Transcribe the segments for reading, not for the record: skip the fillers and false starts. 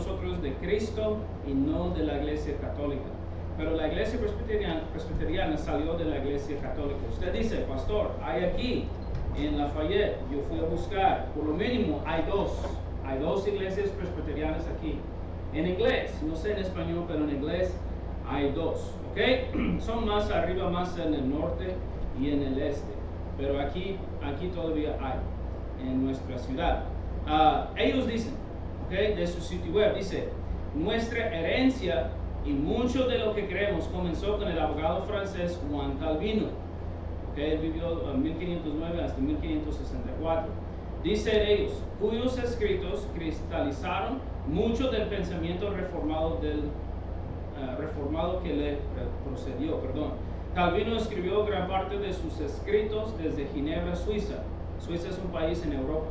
nosotros de Cristo y no de la Iglesia Católica. Pero la Iglesia Presbiteriana salió de la Iglesia Católica. Usted dice, pastor, hay aquí en Lafayette, yo fui a buscar, por lo mínimo hay dos iglesias presbiterianas aquí. En inglés, no sé en español, pero en inglés hay dos, ¿ok? Son más arriba, más en el norte y en el este, pero aquí todavía hay, en nuestra ciudad. Ellos dicen, ¿ok? De su sitio web, dice, nuestra herencia y mucho de lo que creemos comenzó con el abogado francés Juan Calvino, ¿ok? Él vivió de 1509 hasta 1564. Dicen ellos, cuyos escritos cristalizaron mucho del pensamiento reformado que le procedió. Calvino escribió gran parte de sus escritos desde Ginebra, Suiza. Suiza es un país en Europa.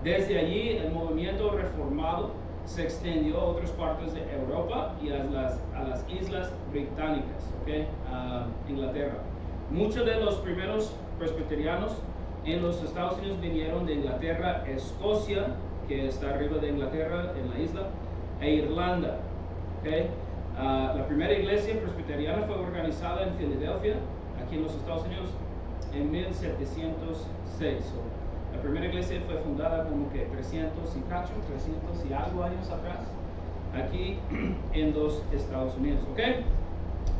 Desde allí el movimiento reformado se extendió a otras partes de Europa y a las islas británicas, ¿okay? Inglaterra. Muchos de los primeros presbiterianos en los Estados Unidos vinieron de Inglaterra, Escocia, que está arriba de Inglaterra en la isla, e Irlanda. ¿Okay? La primera iglesia presbiteriana fue organizada en Filadelfia, aquí en los Estados Unidos, en 1706. La primera iglesia fue fundada como que 300 y algo años atrás, aquí en los Estados Unidos. ¿Okay?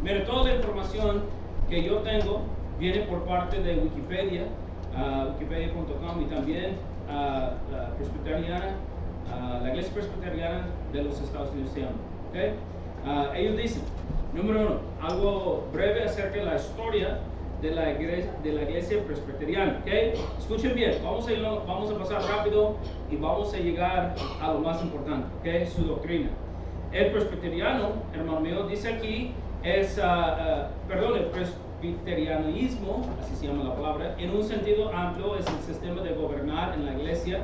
Mire, toda la información que yo tengo viene por parte de Wikipedia, wikipedia.com, y también la presbiteriana, la iglesia presbiteriana de los Estados Unidos se llama. ¿Okay? Ellos dicen, número uno, algo breve acerca de la historia de la iglesia presbiteriana. ¿Okay? Escuchen bien, vamos a pasar rápido y vamos a llegar a lo más importante, ¿okay? Su doctrina. El presbiteriano, hermano mío, dice aquí, el presbiterianismo, así se llama la palabra, en un sentido amplio es el sistema de gobernar en la iglesia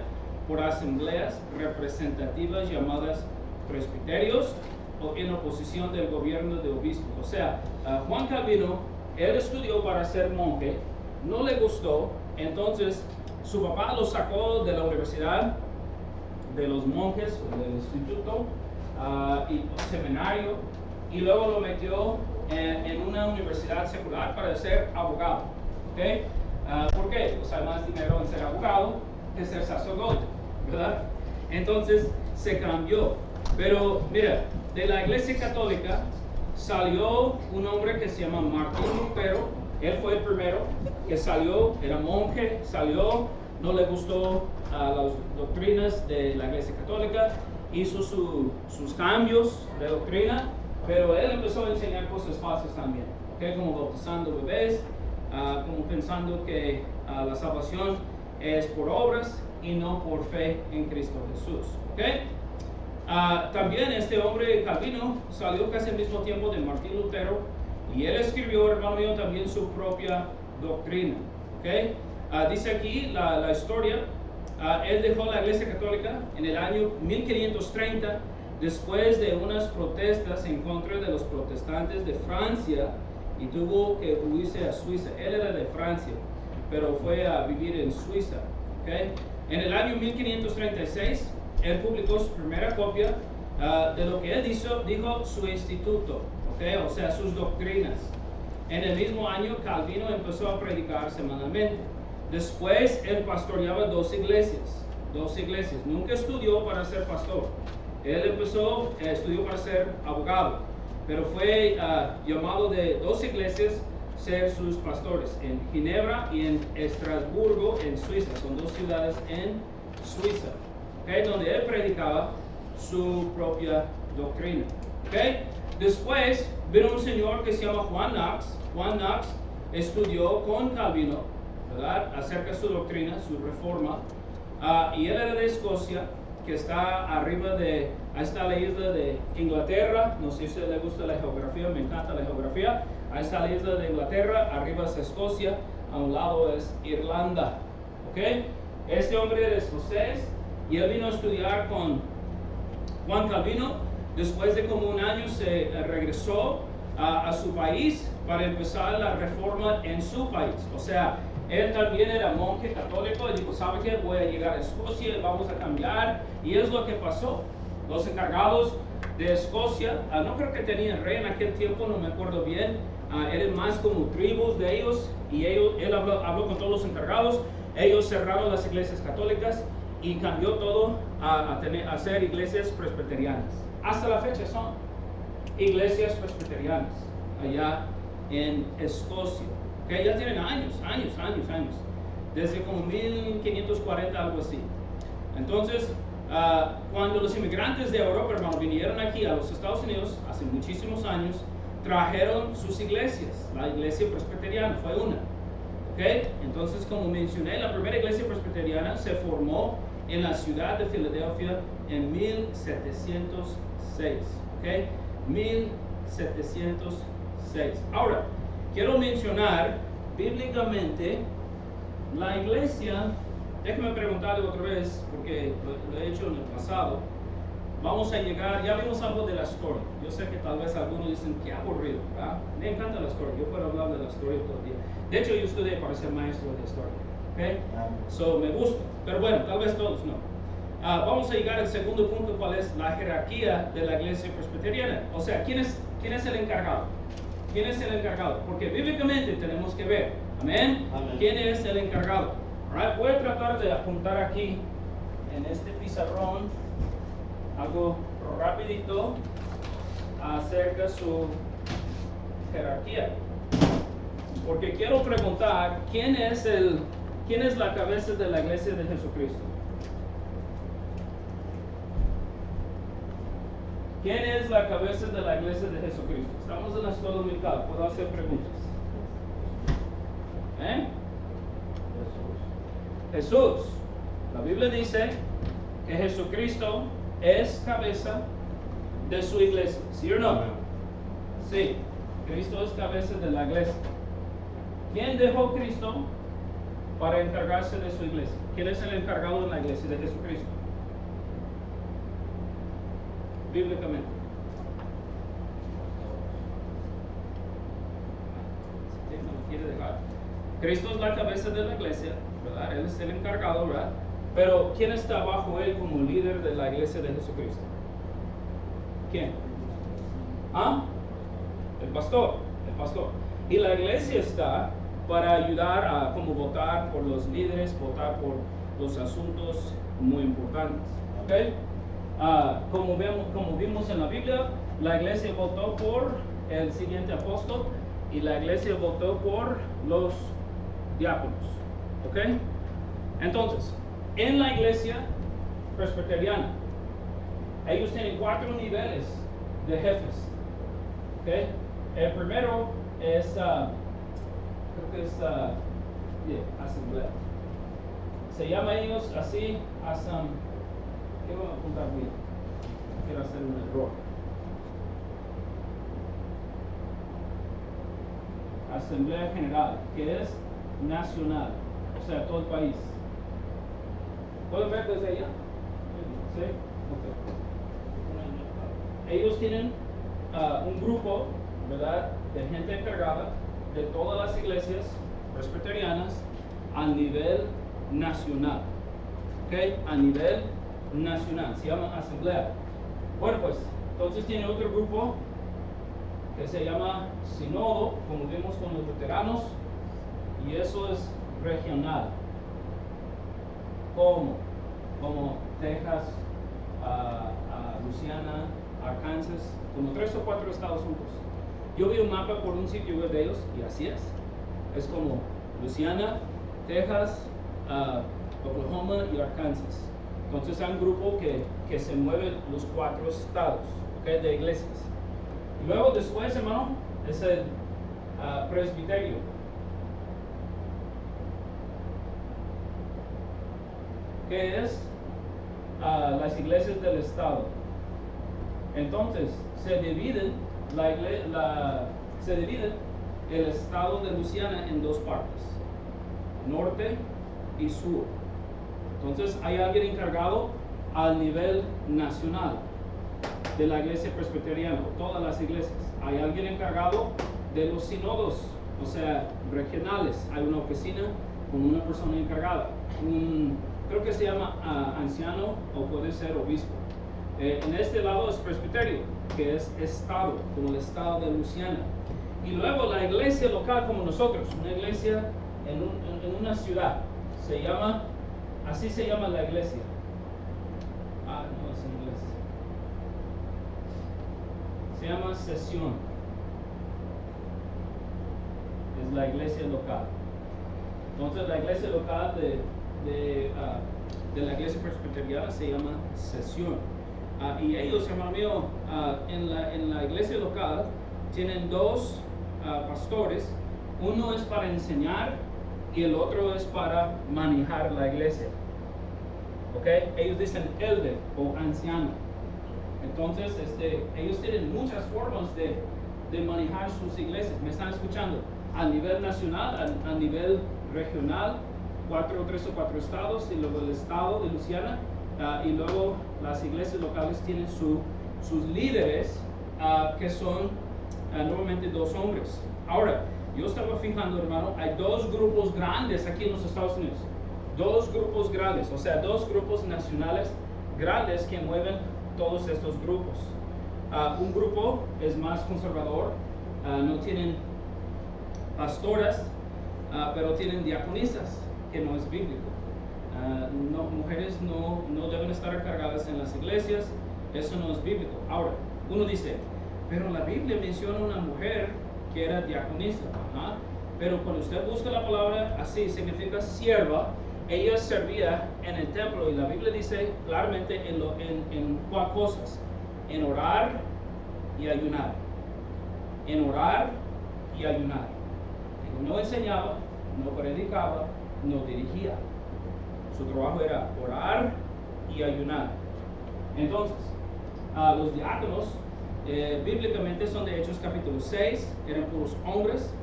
por asambleas representativas llamadas presbiterios o en oposición del gobierno de obispo. O sea, Juan Calvino, él estudió para ser monje, no le gustó, entonces su papá lo sacó de la universidad de los monjes, del instituto y seminario, y luego lo metió en una universidad secular para ser abogado. ¿Okay? ¿Por qué? Pues hay más dinero en ser abogado que ser sacerdote, ¿verdad? Entonces se cambió. Pero mira, de la Iglesia Católica salió un hombre que se llama Martín Lutero. Él fue el primero que salió, era monje, salió, no le gustó las doctrinas de la Iglesia Católica, hizo sus cambios de doctrina, pero él empezó a enseñar cosas falsas también, ¿okay? Como bautizando bebés, como pensando que la salvación es por obras y no por fe en Cristo Jesús. ¿Okay? También este hombre Calvino salió casi al mismo tiempo de Martín Lutero, y él escribió, hermano mío, también su propia doctrina. ¿Okay? Dice aquí la historia, él dejó la Iglesia Católica en el año 1530 después de unas protestas en contra de los protestantes de Francia, y tuvo que huirse a Suiza. Él era de Francia, pero fue a vivir en Suiza. ¿Okay? En el año 1536 él publicó su primera copia de lo que él dijo su instituto, ¿okay? O sea, sus doctrinas. En el mismo año Calvino empezó a predicar semanalmente. Después él pastoreaba dos iglesias. Nunca estudió para ser pastor. Él estudió para ser abogado, pero fue llamado de dos iglesias ser sus pastores, en Ginebra y en Estrasburgo, en Suiza. Son dos ciudades en Suiza, ¿okay? Donde él predicaba su propia doctrina. ¿Okay? Después vino un señor que se llama Juan Knox. Juan Knox estudió con Calvino, ¿verdad?, acerca de su doctrina, su reforma, y él era de Escocia, que está arriba ahí está la isla de Inglaterra. No sé si a usted le gusta la geografía, me encanta la geografía. Ahí está la isla de Inglaterra, arriba es Escocia, a un lado es Irlanda. ¿Okay? Este hombre era escocés y él vino a estudiar con Juan Calvino. Después de como un año se regresó a su país para empezar la reforma en su país. O sea, él también era monje católico y dijo, ¿sabe qué? Voy a llegar a Escocia, vamos a cambiar. Y es lo que pasó. Los encargados de Escocia, no creo que tenían rey en aquel tiempo, no me acuerdo bien, eran más como tribus de ellos, y él habló con todos los encargados. Ellos cerraron las iglesias católicas y cambió todo a ser iglesias presbiterianas. Hasta la fecha son iglesias presbiterianas allá en Escocia. Okay, ya tienen años, desde como 1540, algo así. Entonces, cuando los inmigrantes de Europa, hermano, vinieron aquí a los Estados Unidos hace muchísimos años, trajeron sus iglesias. La iglesia presbiteriana fue una. Okay? Entonces, como mencioné, la primera iglesia presbiteriana se formó en la ciudad de Filadelfia en 1706. Okay? 1706. Ahora, quiero mencionar bíblicamente la iglesia. Déjeme preguntarle otra vez, porque lo he hecho en el pasado. Vamos a llegar, ya vimos algo de la historia. Yo sé que tal vez algunos dicen, qué aburrido, ¿verdad? Me encanta la historia, yo puedo hablar de la historia todo el día. De hecho, yo estudié para ser maestro de historia, ¿ok? So, me gusta, pero bueno, tal vez todos no. Vamos a llegar al segundo punto, cuál es la jerarquía de la iglesia presbiteriana. O sea, ¿quién es el encargado? ¿Quién es el encargado? Porque bíblicamente tenemos que ver, ¿amén? ¿Quién es el encargado? Right. Voy a tratar de apuntar aquí en este pizarrón algo rapidito acerca de su jerarquía, porque quiero preguntar quién es la cabeza de la iglesia de Jesucristo. ¿Quién es la cabeza de la iglesia de Jesucristo? Estamos en la escuela dominical, puedo hacer preguntas. Jesús. La Biblia dice que Jesucristo es cabeza de su iglesia. ¿Sí o no? Sí. Cristo es cabeza de la iglesia. ¿Quién dejó Cristo para encargarse de su iglesia? ¿Quién es el encargado de la iglesia de Jesucristo? Bíblicamente. Sí, no me quiere dejar. Cristo es la cabeza de la iglesia, ¿verdad? Él es el encargado, ¿verdad? Pero ¿quién está bajo él como líder de la iglesia de Jesucristo? ¿Quién? El pastor. Y la iglesia está para ayudar a como votar por los líderes, votar por los asuntos muy importantes. ¿Ok? Como vimos en la Biblia, la iglesia votó por el siguiente apóstol y la iglesia votó por los diáconos. ¿Ok? Entonces, en la iglesia presbiteriana, ellos tienen 4 niveles de jefes. ¿Ok? El primero es, creo que es asamblea. Se llama ellos así, ¿qué voy a apuntar bien? Quiero hacer un error. Asamblea General, que es nacional, o sea, todo el país. ¿Pueden ver desde allá? ¿Sí? Okay. Ellos tienen un grupo, ¿verdad?, de gente encargada de todas las iglesias presbiterianas a nivel nacional. ¿Ok? A nivel nacional, se llama asamblea. Bueno, pues, entonces tiene otro grupo que se llama sínodo, como vimos con los luteranos, y eso es regional. Como Texas, Luisiana, Arkansas, como 3 o 4 estados juntos. Yo vi un mapa por un sitio web de ellos y así es. Es como Luisiana, Texas, Oklahoma y Arkansas. Entonces hay un grupo que se mueve los 4 estados, ¿okay?, de iglesias. Y luego después, hermano, es el presbiterio. Que es las iglesias del estado. Entonces se divide el estado de Luisiana en 2 partes, norte y sur. Entonces hay alguien encargado al nivel nacional de la iglesia presbiteriana, todas las iglesias. Hay alguien encargado de los sínodos, o sea, regionales. Hay una oficina con una persona encargada, creo que se llama anciano o puede ser obispo. En este lado es presbiterio, que es estado, como el estado de Luisiana. Y luego la iglesia local como nosotros, una iglesia en una ciudad, así se llama la iglesia. No es en inglés. Se llama sesión. Es la iglesia local. Entonces la iglesia local de la iglesia presbiteriana se llama sesión. Y ellos, hermano mío, en la iglesia local tienen dos pastores. Uno es para enseñar y el otro es para manejar la iglesia. ¿Ok? Ellos dicen elder o anciano. Entonces, ellos tienen muchas formas de manejar sus iglesias. ¿Me están escuchando? A nivel nacional, a nivel regional, 3 o 4 estados, y luego el estado de Luisiana, y luego las iglesias locales tienen sus líderes, que son normalmente 2 hombres. Ahora, yo estaba fijando, hermano, hay 2 grupos grandes aquí en los Estados Unidos. 2 grupos grandes, o sea, 2 grupos nacionales grandes que mueven todos estos grupos. Un grupo es más conservador, no tienen pastoras, pero tienen diaconisas, que no es bíblico. Mujeres no deben estar encargadas en las iglesias, eso no es bíblico. Ahora, uno dice, pero la Biblia menciona una mujer que era diaconisa. Pero cuando usted busca la palabra así, significa sierva. Ella servía en el templo, y la Biblia dice claramente en 4 cosas: en orar y ayunar, en orar y ayunar. No enseñaba, no predicaba, no dirigía. Su trabajo era orar y ayunar. Entonces, los diáconos bíblicamente son de Hechos capítulo 6, eran puros hombres.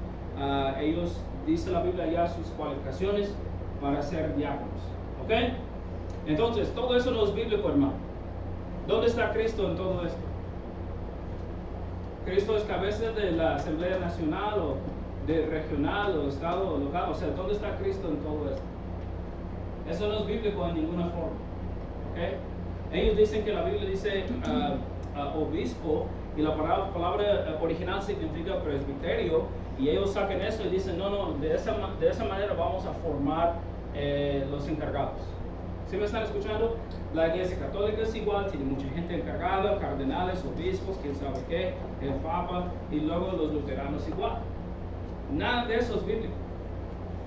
Ellos, dice la Biblia ya sus cualificaciones para ser diáconos. ¿Ok? Entonces, todo eso no es bíblico, hermano. ¿Dónde está Cristo en todo esto? Cristo es cabeza de la Asamblea Nacional o de regional o estado o local. O sea, ¿dónde está Cristo en todo esto? Eso no es bíblico en ninguna forma. ¿Okay? Ellos dicen que la Biblia dice obispo, y la palabra original significa presbiterio, y ellos sacan eso y dicen, no, de esa manera vamos a formar los encargados. ¿Sí me están escuchando? La iglesia católica es igual, tiene mucha gente encargada, cardenales, obispos, quién sabe qué, el papa, y luego los luteranos igual. Nada de eso es bíblico.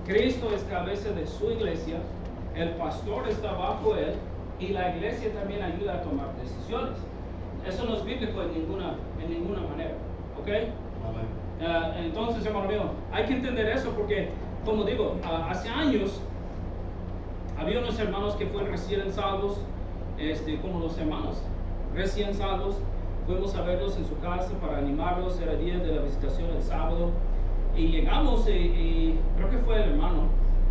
Cristo es cabeza de su iglesia, el pastor está bajo él, y la iglesia también ayuda a tomar decisiones. Eso no es bíblico en ninguna manera. ¿Ok? Entonces, hermano mío, hay que entender eso porque, como digo, hace años había unos hermanos que fueron recién salvos, como los hermanos recién salvos. Fuimos a verlos en su casa para animarlos. Era día de la visitación el sábado, y llegamos y creo que fue el hermano,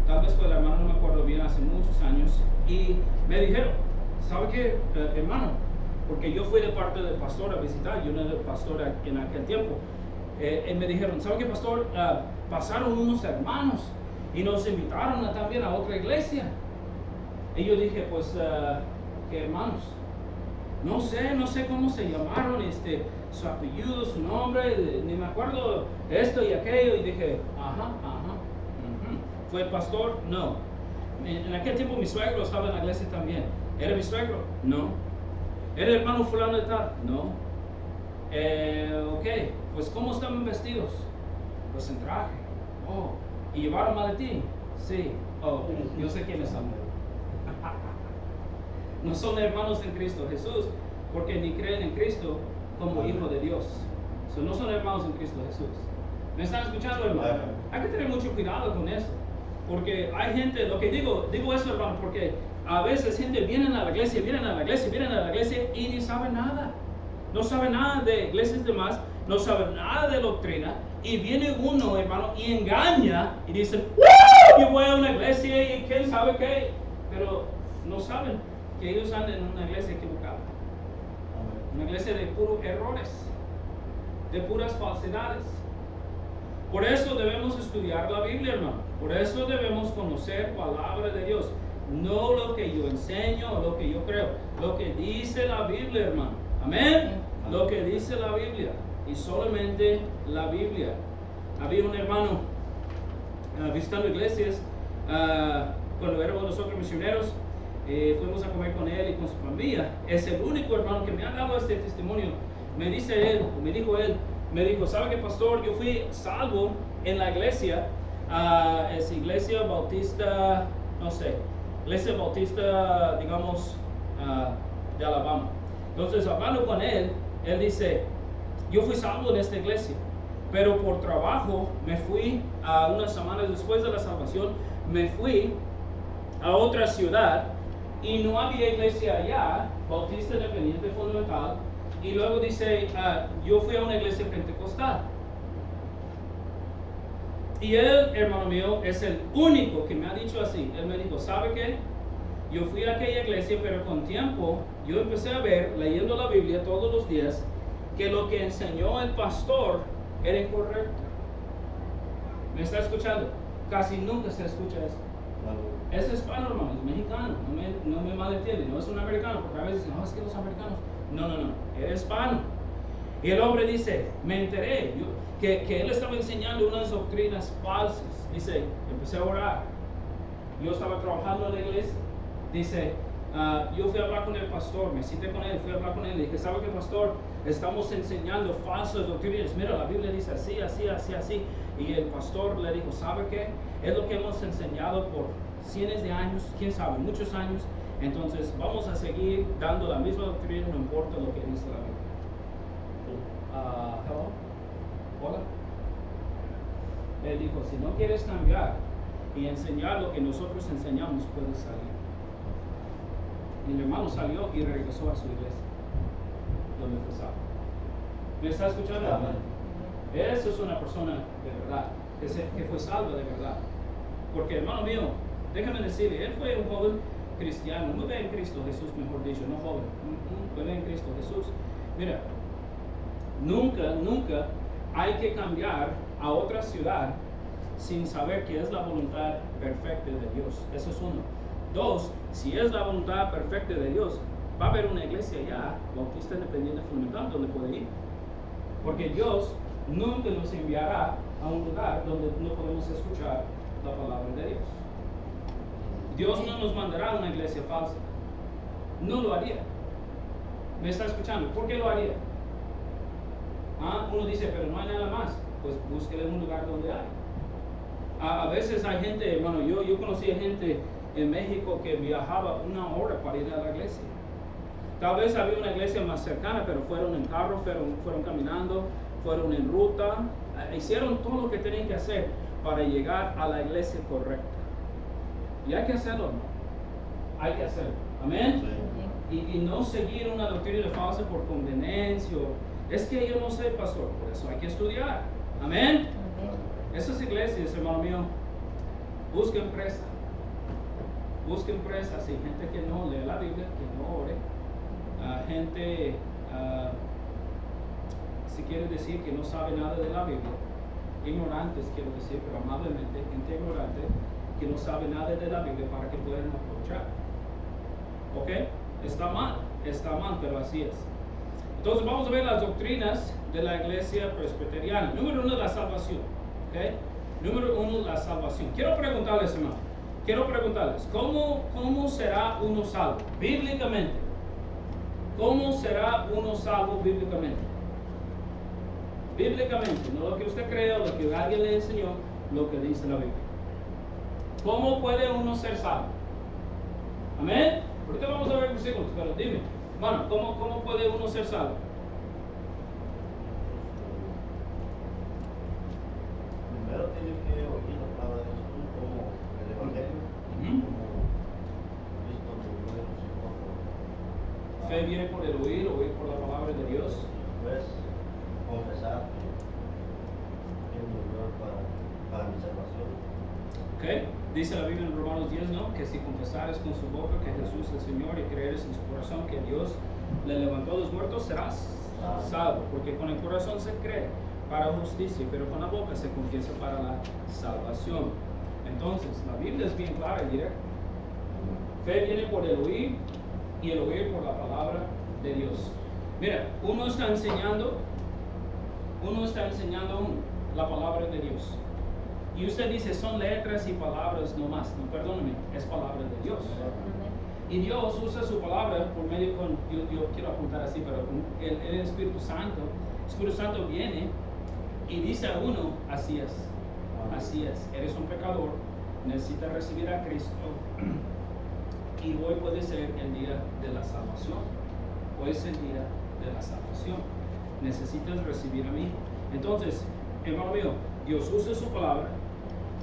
tal vez fue el hermano, no me acuerdo bien, hace muchos años, y me dijeron, ¿sabe qué, hermano? Porque yo fui de parte del pastor a visitar, yo no era pastor en aquel tiempo. Y me dijeron, ¿sabe qué, pastor? Pasaron unos hermanos y nos invitaron también a otra iglesia. Y yo dije, pues, ¿qué hermanos? No sé cómo se llamaron, su apellido, su nombre, ni me acuerdo esto y aquello. Y dije, ¿Fue el pastor? No. En aquel tiempo mi suegro estaba en la iglesia también. ¿Era mi suegro? No. ¿Era el hermano fulano de tal? No. Ok, pues ¿cómo estaban vestidos? Pues en traje. Oh, ¿y llevaron maletín? Sí. Oh, yo sé quiénes son. No son hermanos en Cristo Jesús, porque ni creen en Cristo como Hijo de Dios. No son hermanos en Cristo Jesús. ¿Me están escuchando, hermano? Hay que tener mucho cuidado con eso, porque hay gente, lo que digo eso, hermano, porque a veces gente viene a la iglesia y ni sabe nada. No sabe nada de iglesias demás, no sabe nada de doctrina, y viene uno, hermano, y engaña y dice, yo voy a una iglesia y quién sabe qué, pero no saben que ellos andan en una iglesia equivocada, una iglesia de puros errores, de puras falsedades. Por eso debemos estudiar la Biblia, hermano. Por eso debemos conocer palabra de Dios. No lo que yo enseño o lo que yo creo. Lo que dice la Biblia, hermano. Amén. Lo que dice la Biblia. Y solamente la Biblia. Había un hermano visitando iglesias cuando éramos nosotros misioneros. Fuimos a comer con él y con su familia. Es el único hermano que me ha dado este testimonio. Me dijo él, ¿sabe qué, pastor? Yo fui salvo en la iglesia, es iglesia bautista, no sé, iglesia bautista, digamos, de Alabama. Entonces, hablando con él dice, yo fui salvo en esta iglesia, pero por trabajo me fui a unas semanas después de la salvación, me fui a otra ciudad y no había iglesia allá, bautista independiente fundamental, y luego dice, yo fui a una iglesia pentecostal. Y él, hermano mío, es el único que me ha dicho así. Él me dijo, ¿sabe qué? Yo fui a aquella iglesia, pero con tiempo yo empecé a ver, leyendo la Biblia todos los días, que lo que enseñó el pastor era incorrecto. ¿Me está escuchando? Casi nunca se escucha eso. Es hispano, hermano, es mexicano, no me malentiende, no es un americano, porque a veces dicen, no, es que los americanos, no, era hispano. Y el hombre dice, me enteré, que él estaba enseñando unas doctrinas falsas. Dice, empecé a orar, yo estaba trabajando en la iglesia, dice, yo fui a hablar con el pastor, me cité con él, fui a hablar con él, y dije, ¿sabe qué, pastor? Estamos enseñando falsas doctrinas, mira, la Biblia dice así, así, y el pastor le dijo, ¿sabe qué? Es lo que hemos enseñado por cientos de años, quién sabe, muchos años, entonces vamos a seguir dando la misma doctrina, no importa lo que dice la Biblia. Hello, hola. Él dijo, si no quieres cambiar y enseñar lo que nosotros enseñamos, puedes salir. Y el hermano salió y regresó a su iglesia, donde fue salvo. ¿Me está escuchando? Amén. Eso es una persona de verdad, que fue salva de verdad. Porque, hermano mío, déjame decirle, él fue un joven cristiano, no ve en Cristo Jesús, mejor dicho, no joven, ve en Cristo Jesús. Mira, nunca hay que cambiar a otra ciudad sin saber que es la voluntad perfecta de Dios. Eso es uno. Dos, si es la voluntad perfecta de Dios, va a haber una iglesia allá, bautista independiente fundamental, donde puede ir. Porque Dios nunca nos enviará a un lugar donde no podemos escuchar la palabra de Dios. Dios no nos mandará a una iglesia falsa. No lo haría. ¿Me está escuchando? ¿Por qué lo haría? Uno dice, pero no hay nada más. Pues búsquele un lugar donde hay. A veces hay gente, hermano, yo conocí a gente en México que viajaba 1 hora para ir a la iglesia. Tal vez había una iglesia más cercana, pero fueron en carro, fueron caminando, fueron en ruta, hicieron todo lo que tenían que hacer para llegar a la iglesia correcta. Y hay que hacerlo, ¿no? Hay que hacerlo. Amén. Y no seguir una doctrina falsa por conveniencia. Es que yo no sé, pastor, por eso hay que estudiar. Amén. Esas iglesias, hermano mío, busquen presa. Busquen presa, sí, gente que no lee la Biblia, que no ore. Gente, si quiere decir que no sabe nada de la Biblia, ignorantes quiero decir, pero amablemente, gente ignorante que no sabe nada de la Biblia para que puedan aprovechar. ¿Ok? Está mal, pero así es. Entonces vamos a ver las doctrinas de la iglesia presbiteriana. Número 1, la salvación. ¿Okay? Número 1, la salvación. Quiero preguntarles, hermano, ¿cómo será uno salvo? Bíblicamente. ¿Cómo será uno salvo bíblicamente? Bíblicamente, no lo que usted cree o lo que alguien le enseñó, lo que dice la Biblia. ¿Cómo puede uno ser salvo? Amén. Ahorita vamos a ver versículos, pero dime, bueno, ¿cómo puede uno ser salvo? Primero tiene que oír la palabra de Jesús como el Evangelio, como Cristo nos resucitó. Fe viene por el oír por la palabra de Dios. Y después confesar que Él murió para mi salvación. Okay. Dice la Biblia en Romanos 10, ¿no? Que si confesares con su boca que Jesús es el Señor y creeres en su corazón que Dios le levantó de los muertos, serás salvo. Porque con el corazón se cree para justicia, pero con la boca se confiesa para la salvación. Entonces, la Biblia es bien clara y directa. Fe viene por el oír y el oír por la palabra de Dios. Mira, uno está enseñando la palabra de Dios. Y usted dice, son letras y palabras nomás. No, perdóname, es palabra de Dios. Y Dios usa su palabra por medio con, yo quiero apuntar así, pero con el Espíritu Santo. El Espíritu Santo viene y dice a uno, así es, eres un pecador, necesitas recibir a Cristo. Y hoy puede ser el día de la salvación. Hoy es el día de la salvación. Necesitas recibir a mí. Entonces, hermano mío, Dios usa su palabra,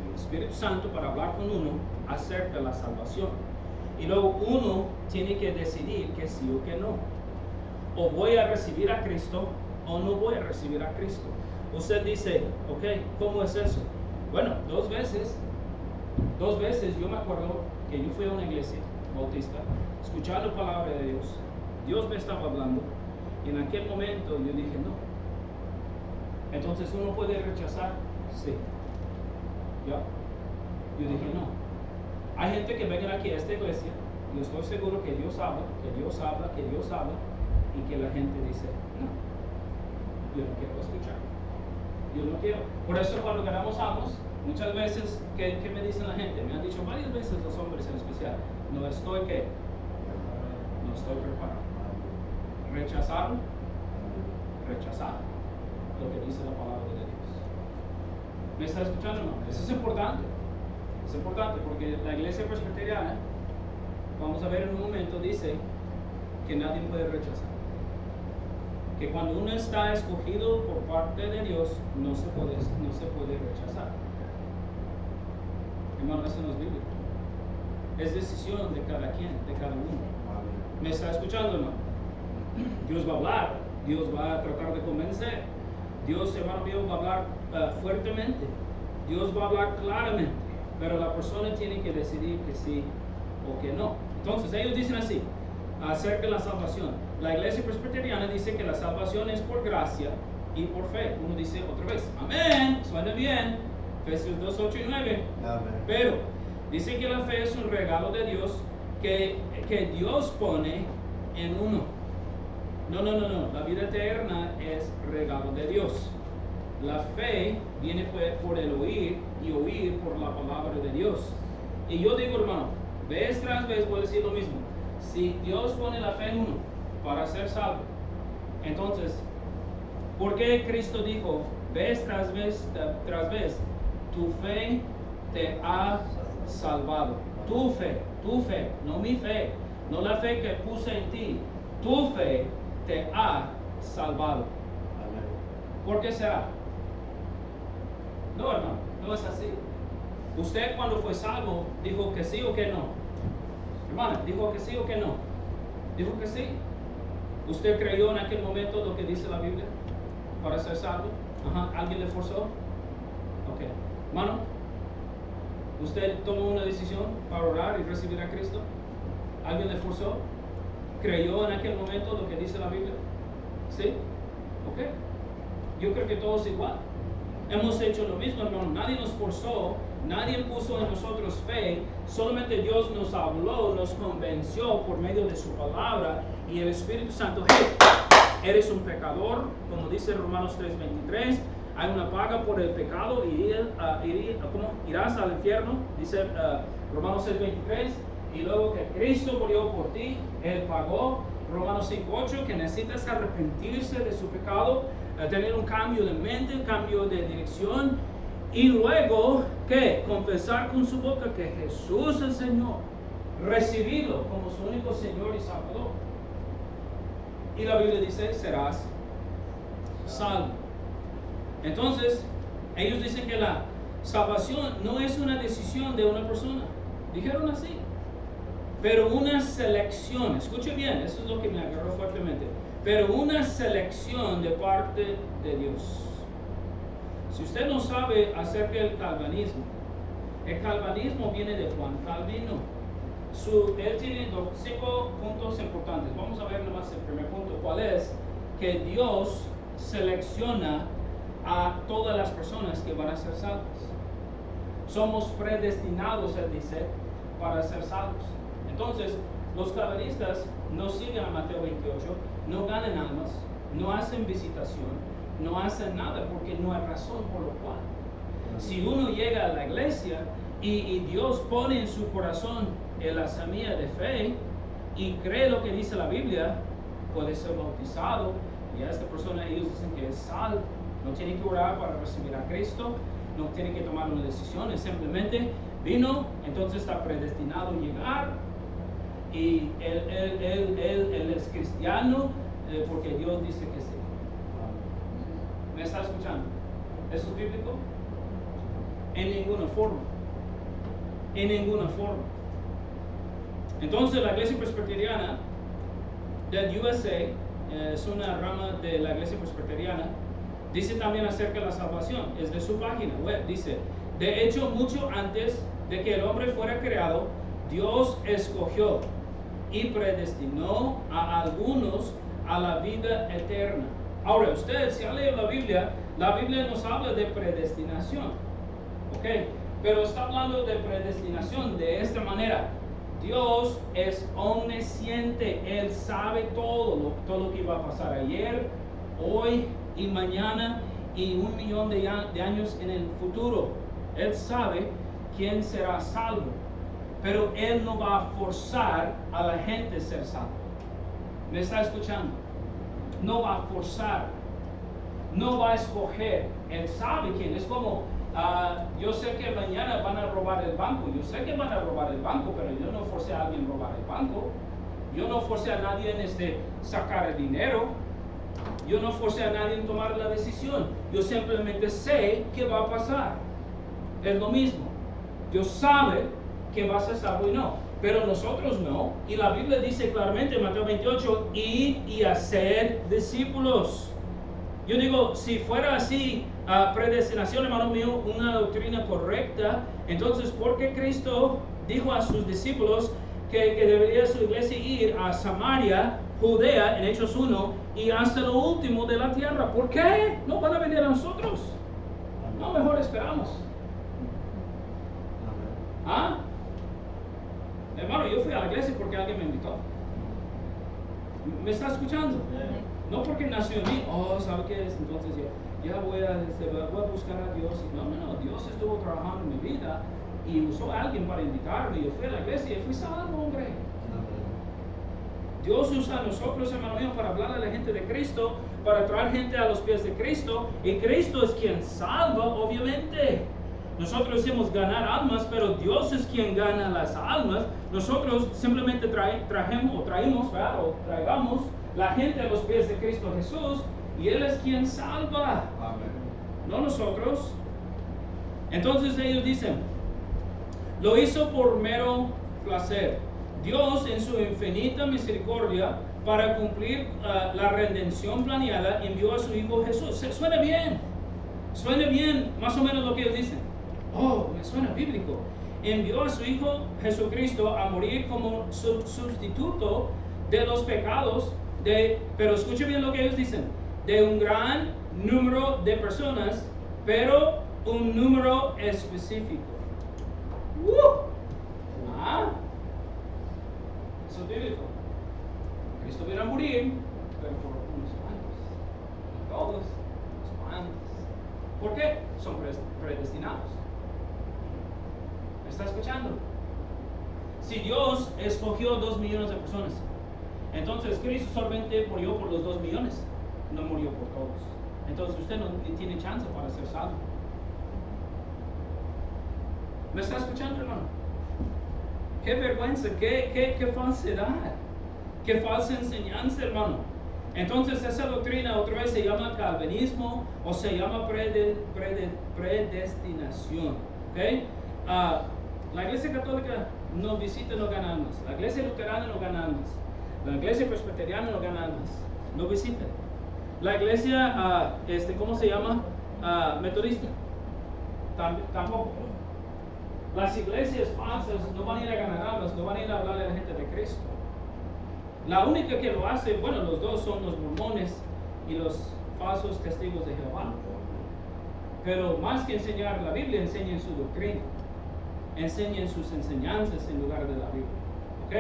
el Espíritu Santo, para hablar con uno acerca de la salvación. Y luego uno tiene que decidir que sí o que no. O voy a recibir a Cristo o no voy a recibir a Cristo. Usted dice, ok, ¿cómo es eso? Bueno, dos veces yo me acuerdo que yo fui a una iglesia bautista, escuchando la palabra de Dios. Dios me estaba hablando y en aquel momento yo dije no. Entonces uno puede rechazar, sí. ¿Ya? Yo dije no. Hay gente que venga aquí a esta iglesia, yo estoy seguro que Dios habla, y que la gente dice, no, yo no quiero escuchar, yo no quiero. Por eso cuando ganamos almas, muchas veces, ¿qué me dicen la gente? Me han dicho varias veces los hombres en especial, no estoy preparado. Rechazar lo que dice la palabra de Dios. ¿Me está escuchando o no? Eso es importante. Es importante porque la iglesia presbiteriana, vamos a ver en un momento, dice que nadie puede rechazar. Que cuando uno está escogido por parte de Dios, no se puede rechazar. Hermano, eso no es bíblico. Es decisión de cada quien, de cada uno. ¿Me está escuchando o no? Dios va a hablar, Dios va a tratar de convencer. Dios, hermano mío, va a hablar fuertemente. Dios va a hablar claramente. Pero la persona tiene que decidir que sí o que no. Entonces ellos dicen así, acerca de la salvación. La iglesia presbiteriana dice que la salvación es por gracia y por fe. Uno dice otra vez, amén, suena bien, Efesios 2, 8 y 9. Amén. Pero dice que la fe es un regalo de Dios que Dios pone en uno. No, la vida eterna es regalo de Dios. La fe viene por el oír y oír por la palabra de Dios. Y yo digo, hermano, vez tras vez voy a decir lo mismo. Si Dios pone la fe en uno para ser salvo, entonces, ¿por qué Cristo dijo, vez tras vez, tu fe te ha salvado? Tu fe, no mi fe, no la fe que puse en ti. Tu fe te ha salvado. ¿Por qué será? No, hermano, no es así. Usted cuando fue salvo, dijo que sí o que no. Hermana, dijo que sí o que no. Dijo que sí. ¿Usted creyó en aquel momento lo que dice la Biblia para ser salvo? Ajá. ¿Alguien le forzó? Ok. Hermano, ¿usted tomó una decisión para orar y recibir a Cristo? ¿Alguien le forzó? ¿Creyó en aquel momento lo que dice la Biblia? ¿Sí? Ok. Yo creo que todos igual. Hemos hecho lo mismo, hermano. Nadie nos forzó, nadie puso en nosotros fe. Solamente Dios nos habló, nos convenció por medio de su palabra y el Espíritu Santo. Hey, eres un pecador, como dice Romanos 3:23. Hay una paga por el pecado y irás al infierno, dice Romanos 6:23. Y luego que Cristo murió por ti, Él pagó. Romanos 5:8, que necesitas arrepentirse de su pecado, tener un cambio de mente, un cambio de dirección. Y luego, ¿qué? Confesar con su boca que Jesús es el Señor. Recibirlo como su único Señor y Salvador. Y la Biblia dice, serás salvo. Entonces, ellos dicen que la salvación no es una decisión de una persona. Dijeron así. Pero una selección, escuche bien, eso es lo que me agarró fuertemente. Pero una selección de parte de Dios. Si usted no sabe acerca del calvinismo, el calvinismo viene de Juan Calvino. Él tiene 5 puntos importantes. Vamos a ver nomás el primer punto. ¿Cuál es? Que Dios selecciona a todas las personas que van a ser salvas. Somos predestinados, él dice, para ser salvos. Entonces, los calvinistas no siguen a Mateo 28, no ganan almas, no hacen visitación, no hacen nada porque no hay razón por lo cual. Si uno llega a la iglesia y Dios pone en su corazón la semilla de fe y cree lo que dice la Biblia, puede ser bautizado y a esta persona ellos dicen que es salvo. No tiene que orar para recibir a Cristo, no tiene que tomar una decisión, es simplemente vino, entonces está predestinado a llegar y él es cristiano porque Dios dice que sí. ¿Me está escuchando? ¿Eso es bíblico? En ninguna forma. En ninguna forma. Entonces la iglesia presbiteriana del USA es una rama de la iglesia presbiteriana. Dice también acerca de la salvación, es de su página web, dice: de hecho, mucho antes de que el hombre fuera creado, Dios escogió y predestinó a algunos a la vida eterna. Ahora, usted, si ha leído la Biblia nos habla de predestinación, ¿ok? Pero está hablando de predestinación de esta manera. Dios es omnisciente, Él sabe todo lo que va a pasar ayer, hoy y mañana y 1,000,000 de años en el futuro. Él sabe quién será salvo, pero Él no va a forzar a la gente a ser salvo. ¿Me está escuchando? No va a forzar, no va a escoger. Él sabe quién. Es como, yo sé que mañana van a robar el banco, yo sé que van a robar el banco, pero yo no forcé a alguien a robar el banco. Yo no forcé a nadie en sacar el dinero. Yo no forcé a nadie en tomar la decisión. Yo simplemente sé qué va a pasar. Es lo mismo. Dios sabe que va a ser salvo y no. Pero nosotros no. Y la Biblia dice claramente en Mateo 28, id y hacer discípulos. Yo digo, si fuera así, predestinación, hermano mío, una doctrina correcta, entonces, ¿por qué Cristo dijo a sus discípulos que debería su iglesia ir a Samaria, Judea, en Hechos 1, y hasta lo último de la tierra? ¿Por qué? No van a venir a nosotros. No, mejor esperamos. ¿Ah? Hermano, yo fui a la iglesia porque alguien me invitó. ¿Me está escuchando? No porque nació en mí. Oh, ¿sabe qué es? Entonces yo ya voy a buscar a Dios. No, Dios estuvo trabajando en mi vida y usó a alguien para invitarme. Yo fui a la iglesia y fui salvo, hombre. Dios usa a nosotros, hermano mío, para hablar a la gente de Cristo, para traer gente a los pies de Cristo, y Cristo es quien salva, obviamente. Nosotros decimos ganar almas, pero Dios es quien gana las almas. Nosotros simplemente traigamos la gente a los pies de Cristo Jesús, y Él es quien salva. Amén. No nosotros. Entonces ellos dicen, lo hizo por mero placer. Dios, en su infinita misericordia, para cumplir la redención planeada, envió a su Hijo Jesús. Suena bien, más o menos lo que ellos dicen. Oh, me suena bíblico. Envió a su Hijo Jesucristo a morir como sustituto de los pecados, pero escuche bien lo que ellos dicen, de un gran número de personas, pero un número específico. Eso es bíblico. Cristo vino a morir, pero por unos cuantos. No todos, unos cuantos. ¿Por qué? Son predestinados. ¿Me está escuchando? Si Dios escogió 2 millones de personas, entonces Cristo solamente murió por los 2 millones, no murió por todos. Entonces usted no tiene chance para ser salvo. ¿Me está escuchando, hermano? Qué vergüenza, qué falsedad, qué falsa enseñanza, hermano. Entonces esa doctrina otra vez se llama calvinismo o se llama predestinación. ¿Okay? La iglesia católica no visita, no gana almas. La iglesia luterana no gana almas. La iglesia presbiteriana no gana almas. No visita. La iglesia, ¿cómo se llama? Metodista. Tampoco. Las iglesias falsas no van a ir a ganar almas, no van a ir a hablar a la gente de Cristo. La única que lo hace, bueno, los dos son los mormones y los falsos testigos de Jehová. Pero más que enseñar la Biblia, enseñen su doctrina. Enseñen sus enseñanzas en lugar de la Biblia. ¿Ok?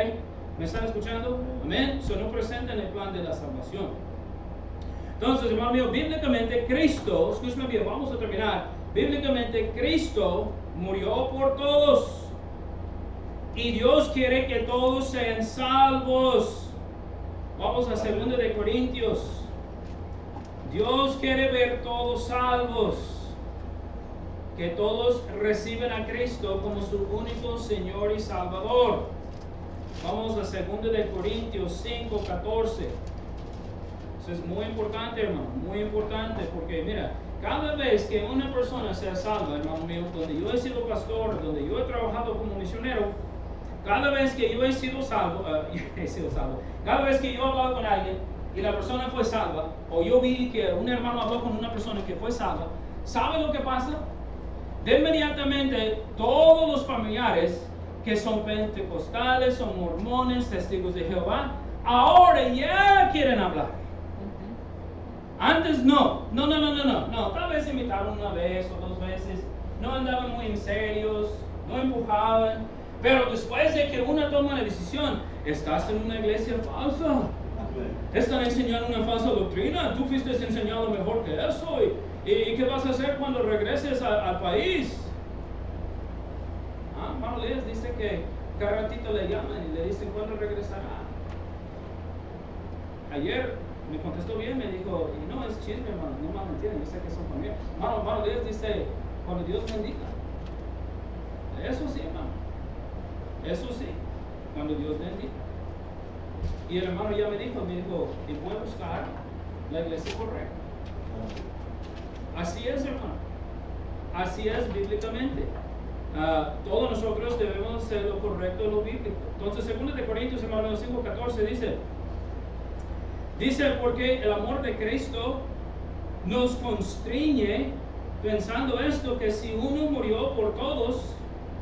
¿Me están escuchando? Amén. Eso no presenta en el plan de la salvación. Entonces, hermano mío, bíblicamente Cristo, escúchame bien, vamos a terminar. Bíblicamente Cristo murió por todos. Y Dios quiere que todos sean salvos. Vamos a 2 de Corintios. Dios quiere ver todos salvos. Que todos reciben a Cristo como su único Señor y Salvador. Vamos a 2 de Corintios 5, 14. Eso es muy importante, hermano, muy importante, porque mira, cada vez que una persona sea salva, hermano mío, donde yo he sido pastor, donde yo he trabajado como misionero, cada vez que yo he sido salvo, cada vez que yo he hablado con alguien y la persona fue salva, o yo vi que un hermano habló con una persona que fue salva, ¿sabe lo que pasa? De inmediatamente todos los familiares que son pentecostales, son mormones, testigos de Jehová, ahora ya quieren hablar. Antes no, tal vez invitaron una vez o 2 veces, no andaban muy en serios, no empujaban, pero después de que uno toma la decisión, estás en una iglesia falsa, están enseñando una falsa doctrina, tú fuiste enseñado mejor que eso, ¿y qué vas a hacer cuando regreses al país? Hermano Díaz dice que cada ratito le llaman y le dicen cuándo regresará. Ayer me contestó bien, me dijo, y no es chisme, hermano, no más mentira, yo sé que son familia. Hermano Díaz dice, cuando Dios bendiga. Eso sí, hermano. Eso sí, cuando Dios bendiga. Y el hermano ya me dijo, y voy a buscar la iglesia correcta. Así es, hermano. Así es bíblicamente. Todos nosotros debemos hacer lo correcto en lo bíblico. Entonces, 2 de Corintios, hermano, 5:14 dice, porque el amor de Cristo nos constriñe pensando esto, que si uno murió por todos,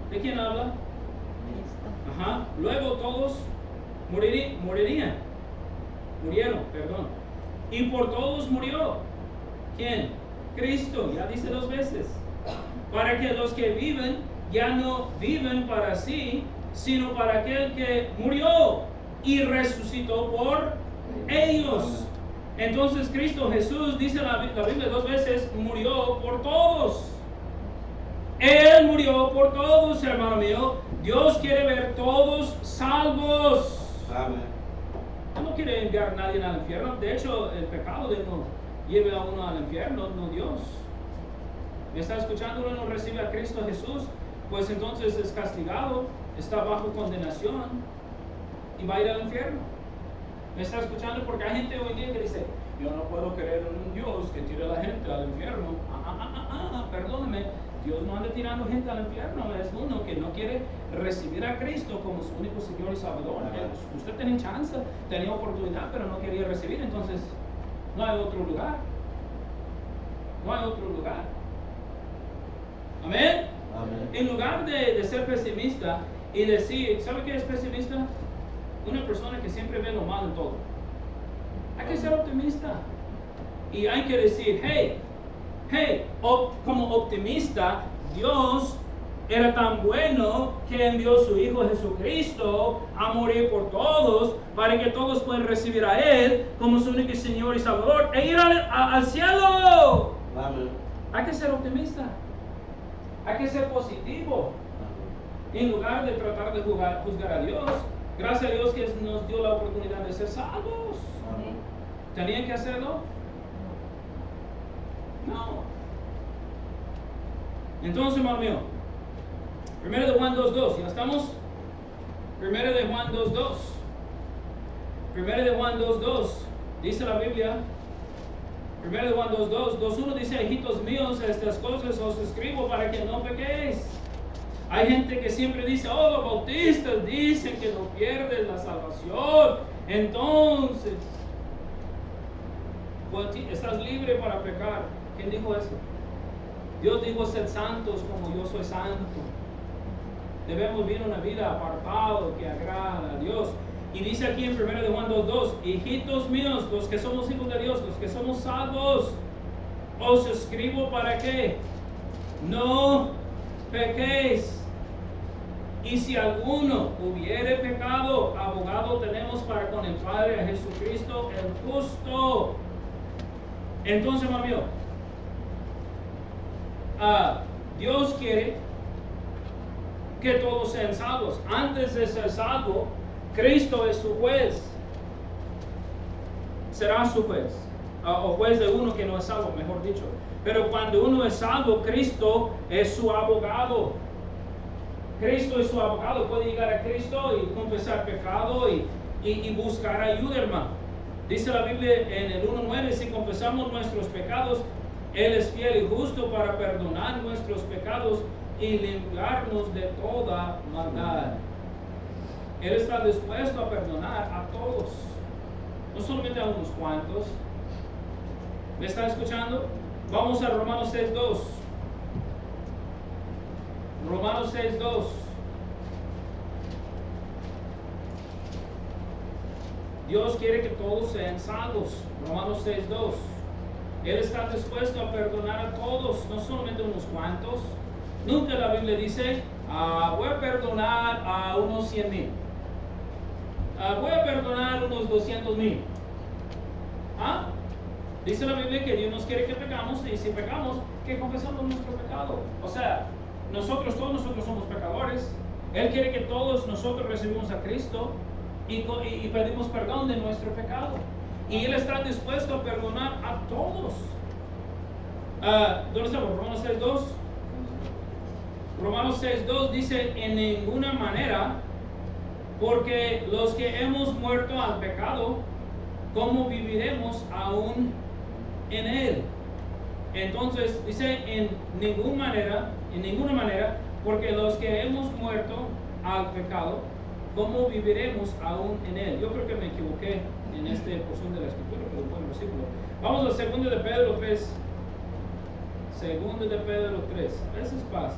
¿de quién habla? Cristo. Luego todos murieron, perdón. Y por todos murió. ¿Quién? Cristo, ya dice 2 veces. Para que los que viven ya no viven para sí, sino para aquel que murió y resucitó por ellos. Entonces Cristo Jesús, dice la Biblia 2 veces, murió por todos. Él murió por todos, hermano mío. Dios quiere ver todos salvos. Amén. Él no quiere enviar a nadie al infierno. De hecho, el pecado de uno lleve a uno al infierno, no Dios. ¿Me está escuchando? Uno no recibe a Cristo Jesús, pues entonces es castigado, está bajo condenación y va a ir al infierno. ¿Me está escuchando? Porque hay gente hoy día que dice, yo no puedo creer en un Dios que tire a la gente al infierno. Perdóneme, Dios no anda tirando gente al infierno, es uno que no quiere recibir a Cristo como su único Señor y Salvador. Usted tenía chance, tenía oportunidad, pero no quería recibir, entonces no hay otro lugar. No hay otro lugar. Amén. Amén. En lugar de ser pesimista y decir, ¿sabe qué es pesimista? Una persona que siempre ve lo malo en todo. Hay que ser optimista. Y hay que decir, como optimista, Dios era tan bueno que envió a su Hijo Jesucristo a morir por todos, para que todos puedan recibir a Él como su único Señor y Salvador e ir al cielo. Amén. Hay que ser optimista. Hay que ser positivo. En lugar de tratar de juzgar a Dios, gracias a Dios que nos dio la oportunidad de ser salvos. Amén. ¿Tenían que hacerlo? No. Entonces, hermano mío, 1 de Juan 2:2, ¿ya estamos? 1 de Juan 2:2. 1 de Juan 2:2, dice la Biblia. 1 de Juan 2:1 dice, hijitos míos, estas cosas os escribo para que no pequéis. Hay gente que siempre dice, los bautistas dicen que no pierdes la salvación. Entonces, pues, estás libre para pecar. ¿Quién dijo eso? Dios dijo, sed santos como yo soy santo. Debemos vivir una vida apartado que agrada a Dios. Y dice aquí en 1 de Juan 2:2, hijitos míos, los que somos hijos de Dios, los que somos salvos, os escribo para que no pequéis. Y si alguno hubiere pecado, abogado tenemos para con el Padre, a Jesucristo el justo. Entonces, hermano mío, Dios quiere que todos sean salvos. Antes de ser salvo, Cristo es su juez. Será su juez. O juez de uno que no es salvo, mejor dicho. Pero cuando uno es salvo, Cristo es su abogado. Cristo es su abogado. Puede llegar a Cristo y confesar pecado y buscar ayuda, hermano. Dice la Biblia en el 1:9, si confesamos nuestros pecados, Él es fiel y justo para perdonar nuestros pecados y limpiarnos de toda maldad. Él está dispuesto a perdonar a todos, no solamente a unos cuantos. ¿Me está escuchando? Vamos a Romanos 6:2. Romanos 6:2. Dios quiere que todos sean salvos. Romanos 6:2. Él está dispuesto a perdonar a todos, no solamente a unos cuantos. Nunca la Biblia dice, voy a perdonar a unos 100,000. Voy a perdonar unos 200,000. Dice la Biblia que Dios nos quiere que pecamos, y si pecamos, que confesamos nuestro pecado. O sea, todos nosotros somos pecadores. Él quiere que todos nosotros recibimos a Cristo y pedimos perdón de nuestro pecado. Y Él está dispuesto a perdonar a todos. ¿Dónde estamos? Romanos 6:2. Romanos 6:2 dice, en ninguna manera, porque los que hemos muerto al pecado, ¿cómo viviremos aún en él? Entonces dice, en ninguna manera, porque los que hemos muerto al pecado, ¿cómo viviremos aún en él? Yo creo que me equivoqué en esta porción de la escritura, pero buen versículo. Vamos a 2 de Pedro 3. 2 de Pedro 3. A veces pasa.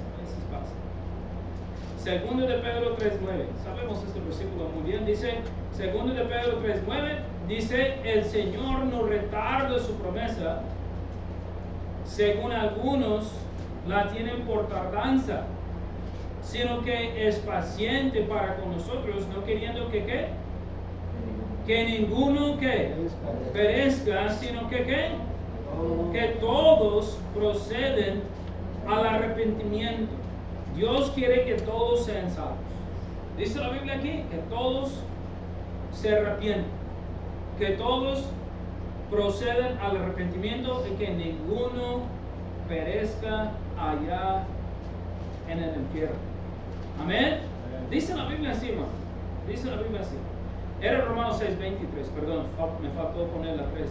2 de Pedro 3:9. Sabemos este versículo muy bien. Dice, 2 de Pedro 3:9, dice, el Señor no retarda su promesa, según algunos la tienen por tardanza, sino que es paciente para con nosotros, no queriendo que ¿qué? Que ninguno que perezca, sino que ¿qué? Que todos proceden al arrepentimiento. Dios quiere que todos sean salvos. Dice la Biblia aquí que todos se arrepienten, que todos proceden al arrepentimiento y que ninguno perezca allá en el infierno. Amén. Dice la Biblia así, hermano. Dice la Biblia así. Era Romanos 6:23, perdón, me faltó poner la 3.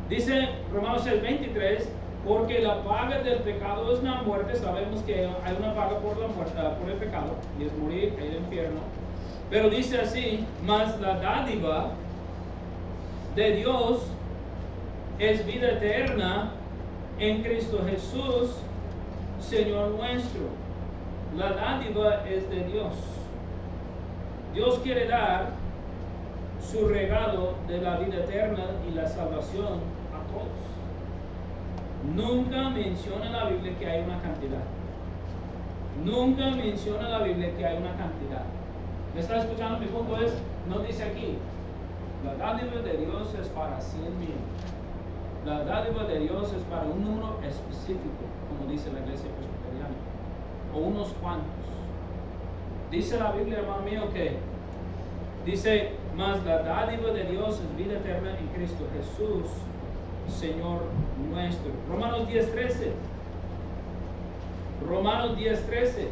Dice Romanos 6:23, porque la paga del pecado es la muerte. Sabemos que hay una paga por la muerte, por el pecado, y es morir en el infierno. Pero dice así, mas la dádiva de Dios es vida eterna en Cristo Jesús, Señor nuestro. La dádiva es de Dios. Dios quiere dar su regalo de la vida eterna y la salvación a todos. Nunca menciona la Biblia que hay una cantidad. Nunca menciona la Biblia que hay una cantidad. ¿Me está escuchando? Mi punto es, no dice aquí, la dádiva de Dios es para 100,000. La dádiva de Dios es para un número específico, como dice la iglesia presbiteriana, o unos cuantos. Dice la Biblia, hermano mío, que dice, mas la dádiva de Dios es vida eterna en Cristo Jesús, Señor nuestro. Romanos 10:13. Romanos 10:13.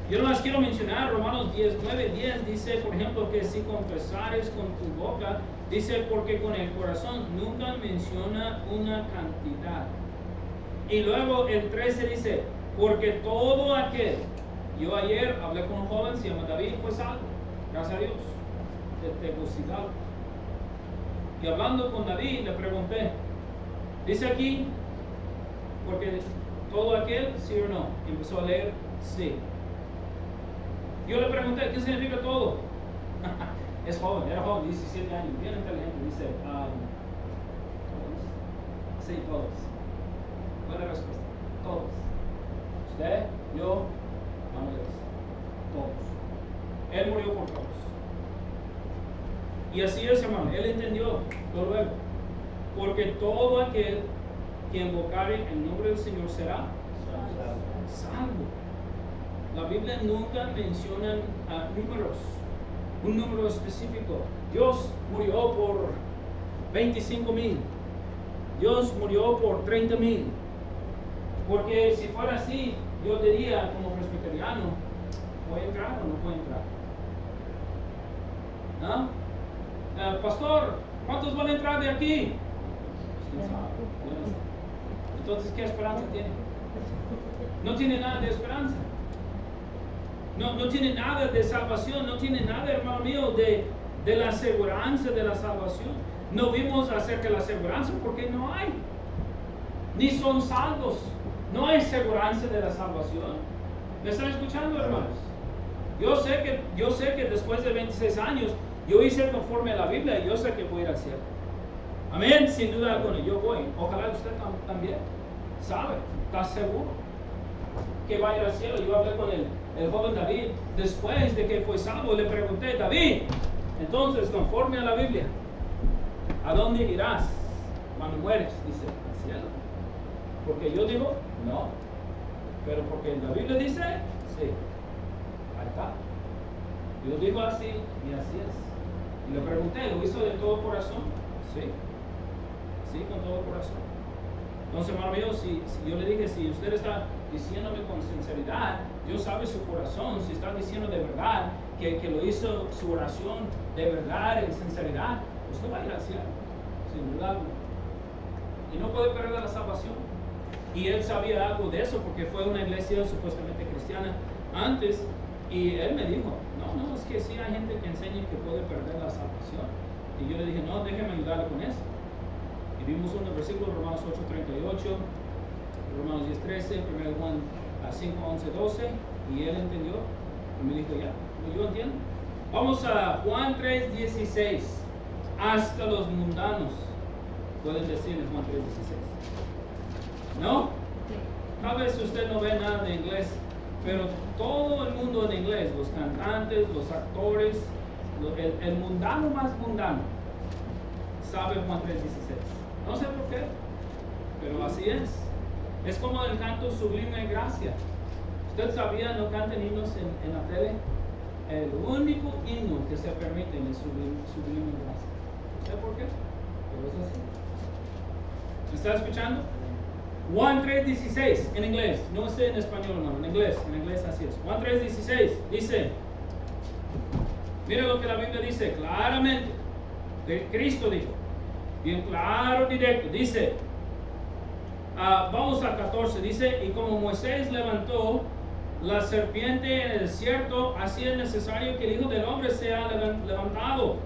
Yo no las quiero mencionar. Romanos 10:9-10 dice, por ejemplo, que si confesares con tu boca, dice, porque con el corazón nunca menciona una cantidad. Y luego el 13 dice, porque todo aquel, yo ayer hablé con un joven, se llama David, fue salvo, gracias a Dios, de Tegucigalpa. Y hablando con David, le pregunté, dice aquí, porque todo aquel, sí o no, y empezó a leer, sí. Yo le pregunté, ¿qué significa todo? Es joven, era joven, 17 años, bien inteligente, dice, ¿todos? Sí, todos. Buena respuesta. Todos. Usted, yo, Andrés. Todos. Él murió por todos. Y así es, hermano. Él entendió luego. Porque todo aquel que invocare el nombre del Señor será salvo. La Biblia nunca menciona números, un número específico. Dios murió por 25,000. Dios murió por 30,000. Porque si fuera así, yo diría como presbiteriano, ¿puede entrar o no puede entrar? ¿No? Pastor, ¿cuántos van a entrar de aquí? Entonces, ¿qué esperanza tiene? No tiene nada de esperanza. No tiene nada de salvación. No tiene nada, hermano mío, de la aseguranza de la salvación. No vimos acerca de la aseguranza porque no hay. Ni son salvos. No hay aseguranza de la salvación. ¿Me están escuchando, hermanos? Yo sé que después de 26 años yo hice conforme a la Biblia y yo sé que voy a ir al cielo. Amén, sin duda alguna, yo voy. Ojalá usted también sabe, está seguro que va a ir al cielo. Yo hablé con el joven David después de que fue salvo. Le pregunté, David, entonces, conforme a la Biblia, ¿a dónde irás cuando mueres? Dice, al cielo. Porque yo digo, no. Pero porque la Biblia dice, sí. Ahí está. Yo digo así y así es. Y le pregunté, ¿lo hizo de todo corazón? Sí. Sí, con todo corazón. Entonces, hermano mío, si yo le dije, si usted está diciéndome con sinceridad, Dios sabe su corazón, si está diciendo de verdad que lo hizo su oración de verdad, en sinceridad, usted va a ir al cielo, sin duda alguna. Y no puede perder la salvación. Y él sabía algo de eso porque fue una iglesia supuestamente cristiana antes. Y él me dijo, no, es que sí hay gente que enseña que puede perder la salvación. Y yo le dije, no, déjeme ayudarle con eso. Y vimos unos versículos, Romanos 8:38, Romanos 10:13, 1 Juan 5:11-12, y él entendió. Y me dijo, ya, yo entiendo. Vamos a Juan 3:16. Hasta los mundanos pueden decir en Juan 3:16. ¿No? Tal vez usted no ve nada de inglés, pero todo el mundo en inglés, los cantantes, los actores, el mundano más mundano, sabe Juan 3:16. No sé por qué, pero así es. Es como el canto Sublime Gracia. ¿Usted sabía, no cantan himnos en la tele? El único himno que se permite es Sublime Gracia. ¿Sabe por qué? Pero es así. ¿Me está escuchando? Juan 3:16 en inglés, no sé en español, hermano, en inglés así es. Juan 3:16 dice, mira lo que la Biblia dice claramente, que Cristo dijo, bien claro, directo, dice, vamos al 14, dice, y como Moisés levantó la serpiente en el desierto, así es necesario que el Hijo del Hombre sea levantado,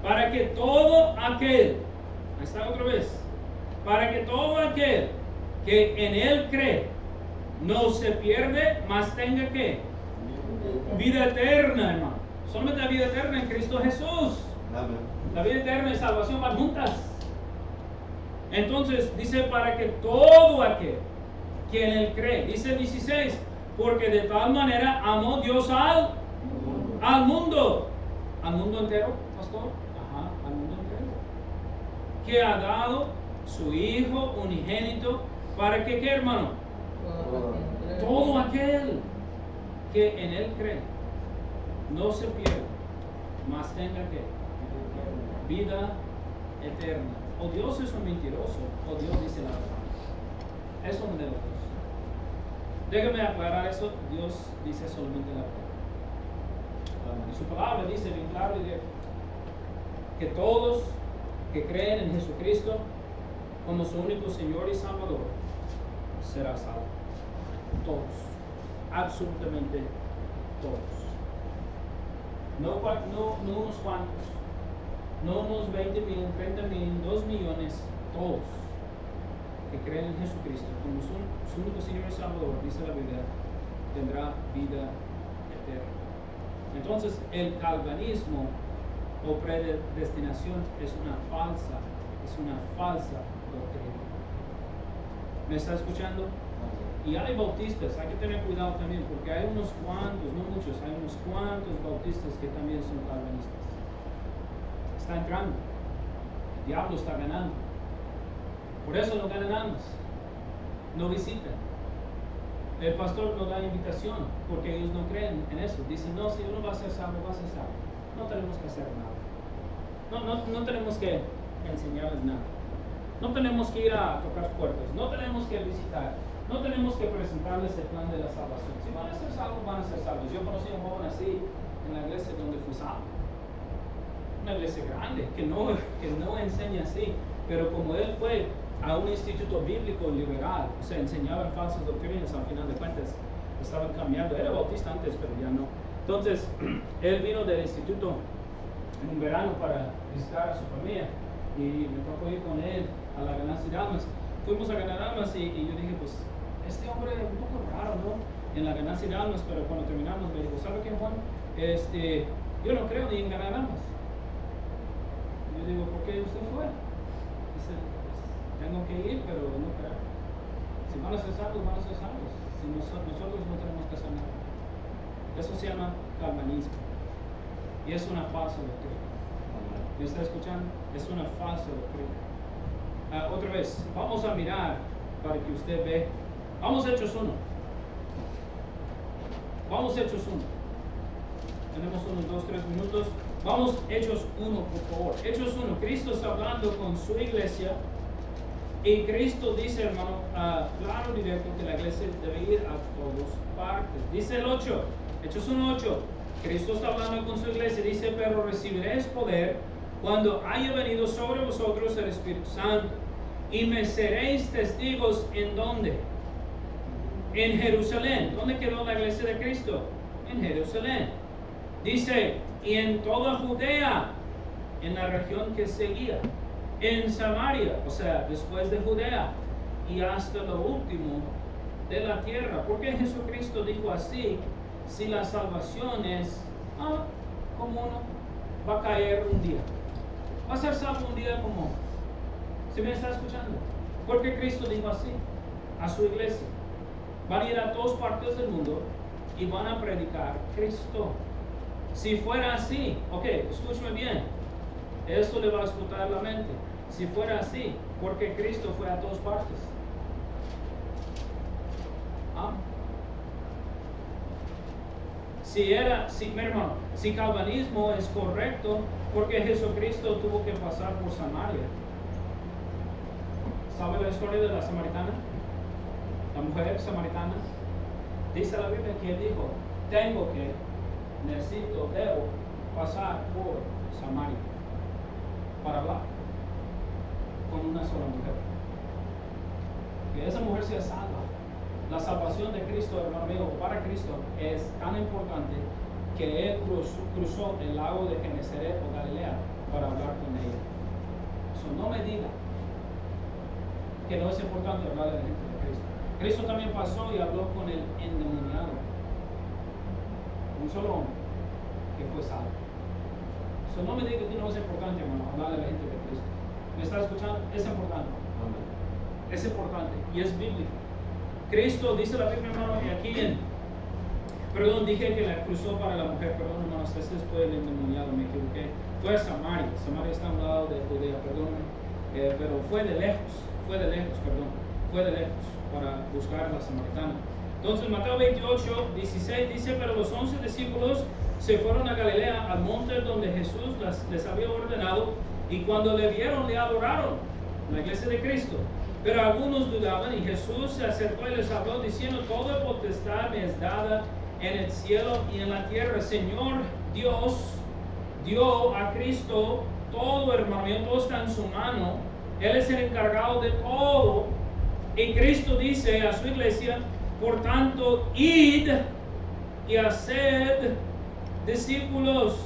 para que todo aquel, ahí está otra vez, para que todo aquel que en él cree no se pierde, mas tenga que vida eterna, hermano. Solamente la vida eterna en Cristo Jesús. Amén. La vida eterna y salvación van juntas. Entonces dice, para que todo aquel que en él cree, dice el 16, porque de tal manera amó Dios al mundo entero, pastor, al mundo entero, que ha dado su Hijo unigénito, para que, ¿qué, hermano? Todo aquel que en él cree no se pierda, mas tenga que vida eterna. O Dios es un mentiroso, o Dios dice la verdad. Es uno de los dos. Déjame aclarar eso. Dios dice solamente la verdad. Y su palabra dice bien claro y directo que todos que creen en Jesucristo como su único Señor y Salvador será salvo. Todos, absolutamente todos. No unos cuantos, no unos 20,000, 30,000, 2 millones, todos que creen en Jesucristo como su único Señor y Salvador, dice la Biblia, tendrá vida eterna. Entonces, el calvinismo o predestinación es una falsa doctrina. ¿Me está escuchando? Y hay bautistas, hay que tener cuidado también, porque hay unos cuantos, no muchos, hay unos cuantos bautistas que también son calvinistas. Está entrando, el diablo está ganando. Por eso no ganan almas, no visitan. El pastor no da invitación, porque ellos no creen en eso. Dicen, no, si uno va a ser salvo, va a ser salvo. No tenemos que hacer nada. No tenemos que enseñarles nada. No tenemos que ir a tocar puertas, no tenemos que visitar, no tenemos que presentarles el plan de la salvación. Si van a ser salvos, van a ser salvos. Yo conocí a un joven así en la iglesia donde fui salvo. Una iglesia grande que no enseña así, pero como él fue a un instituto bíblico liberal, o sea, enseñaban falsas doctrinas, al final de cuentas estaban cambiando. Era bautista antes, pero ya no. Entonces, él vino del instituto en un verano para visitar a su familia y me tocó ir con él a la Ganancia de Almas. Fuimos a ganar almas y yo dije, pues, este hombre es un poco raro, ¿no? En la Ganancia de Almas, pero cuando terminamos me dijo, ¿sabe qué, Juan? Yo no creo ni en ganar almas. Yo digo, ¿por qué usted fue? Dice, pues, tengo que ir, pero no creo. Si van a ser salvos, van a ser salvos. Si nosotros no tenemos que hacer nada. Eso se llama calvinismo. Y es una falsa doctrina. ¿Me está escuchando? Es una falsa doctrina. Otra vez, vamos a mirar para que usted ve. Vamos a Hechos 1. Vamos a Hechos 1. Tenemos unos 2-3 minutos. Vamos Hechos 1, por favor. Hechos 1. Cristo está hablando con su iglesia. Y Cristo dice, hermano, claro, directo, que la iglesia debe ir a todas partes. Dice el 8. Hechos 1:8. Cristo está hablando con su iglesia. Dice, pero recibiréis poder cuando haya venido sobre vosotros el Espíritu Santo, y me seréis testigos en ¿dónde? En Jerusalén. ¿Dónde quedó la iglesia de Cristo? En Jerusalén. Dice, y en toda Judea, en la región que seguía, en Samaria, o sea, después de Judea, y hasta lo último de la tierra. Porque Jesucristo dijo así, si la salvación es, como uno va a caer un día. Va a ser salvo un día como, ¿sí me está escuchando? Porque Cristo dijo así a su iglesia. Van a ir a todas partes del mundo y van a predicar Cristo. Si fuera así, ok, escúchame bien, esto le va a explotar la mente. Si fuera así, porque Cristo fue a todas partes. Mi hermano, si calvinismo es correcto, porque Jesucristo tuvo que pasar por Samaria. ¿Sabe la historia de la samaritana? La mujer samaritana. Dice la Biblia que él dijo, debo pasar por Samaria para hablar con una sola mujer. Que esa mujer sea salva. La salvación de Cristo, hermano mío, para Cristo es tan importante que él cruzó el lago de Genesaret o Galilea para hablar con ella. Eso no me diga que no es importante hablar de la gente de Cristo. Cristo también pasó y habló con el endemoniado. Un solo hombre que fue salvo. Eso no me diga que no es importante, hermano, hablar de la gente de Cristo. ¿Me está escuchando? Es importante. Es importante y es bíblico. Cristo, dice la Biblia, hermano, y aquí dije que la cruzó para la mujer, perdón, hermanos, este fue el endemoniado, me equivoqué. Fue a Samaria. Samaria está a un lado de Judea, perdóname, pero fue de lejos para buscar a la samaritana. Entonces, Mateo 28:16 dice, pero los 11 discípulos se fueron a Galilea, al monte donde Jesús les había ordenado, y cuando le vieron, le adoraron, la iglesia de Cristo. Pero algunos dudaban, y Jesús se acercó y les habló, diciendo, toda potestad me es dada en el cielo y en la tierra. Señor Dios dio a Cristo todo, hermano mío, todo está en su mano. Él es el encargado de todo. Y Cristo dice a su iglesia, por tanto, id y haced discípulos.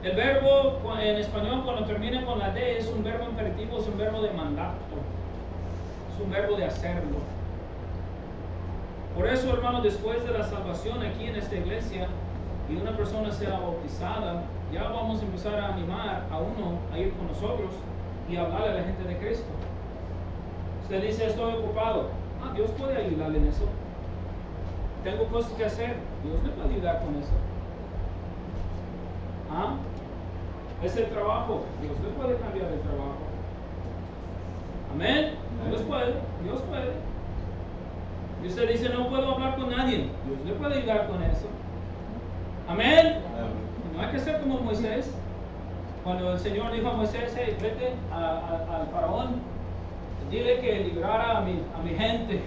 El verbo en español, cuando termina con la D, es un verbo imperativo, es un verbo de mandato. Es un verbo de hacerlo. Por eso, hermano, después de la salvación aquí en esta iglesia y una persona sea bautizada, ya vamos a empezar a animar a uno a ir con nosotros y hablarle a la gente de Cristo. Usted dice, estoy ocupado. Dios puede ayudarle en eso. Tengo cosas que hacer. Dios le puede ayudar con eso. Es el trabajo. Dios le puede cambiar el trabajo. Amén. Dios puede. Dios puede. Y usted dice, no puedo hablar con nadie. Dios le puede ayudar con eso. Amén. No hay que ser como Moisés. Cuando el Señor dijo a Moisés, hey, vete al faraón, dile que librara a mi gente.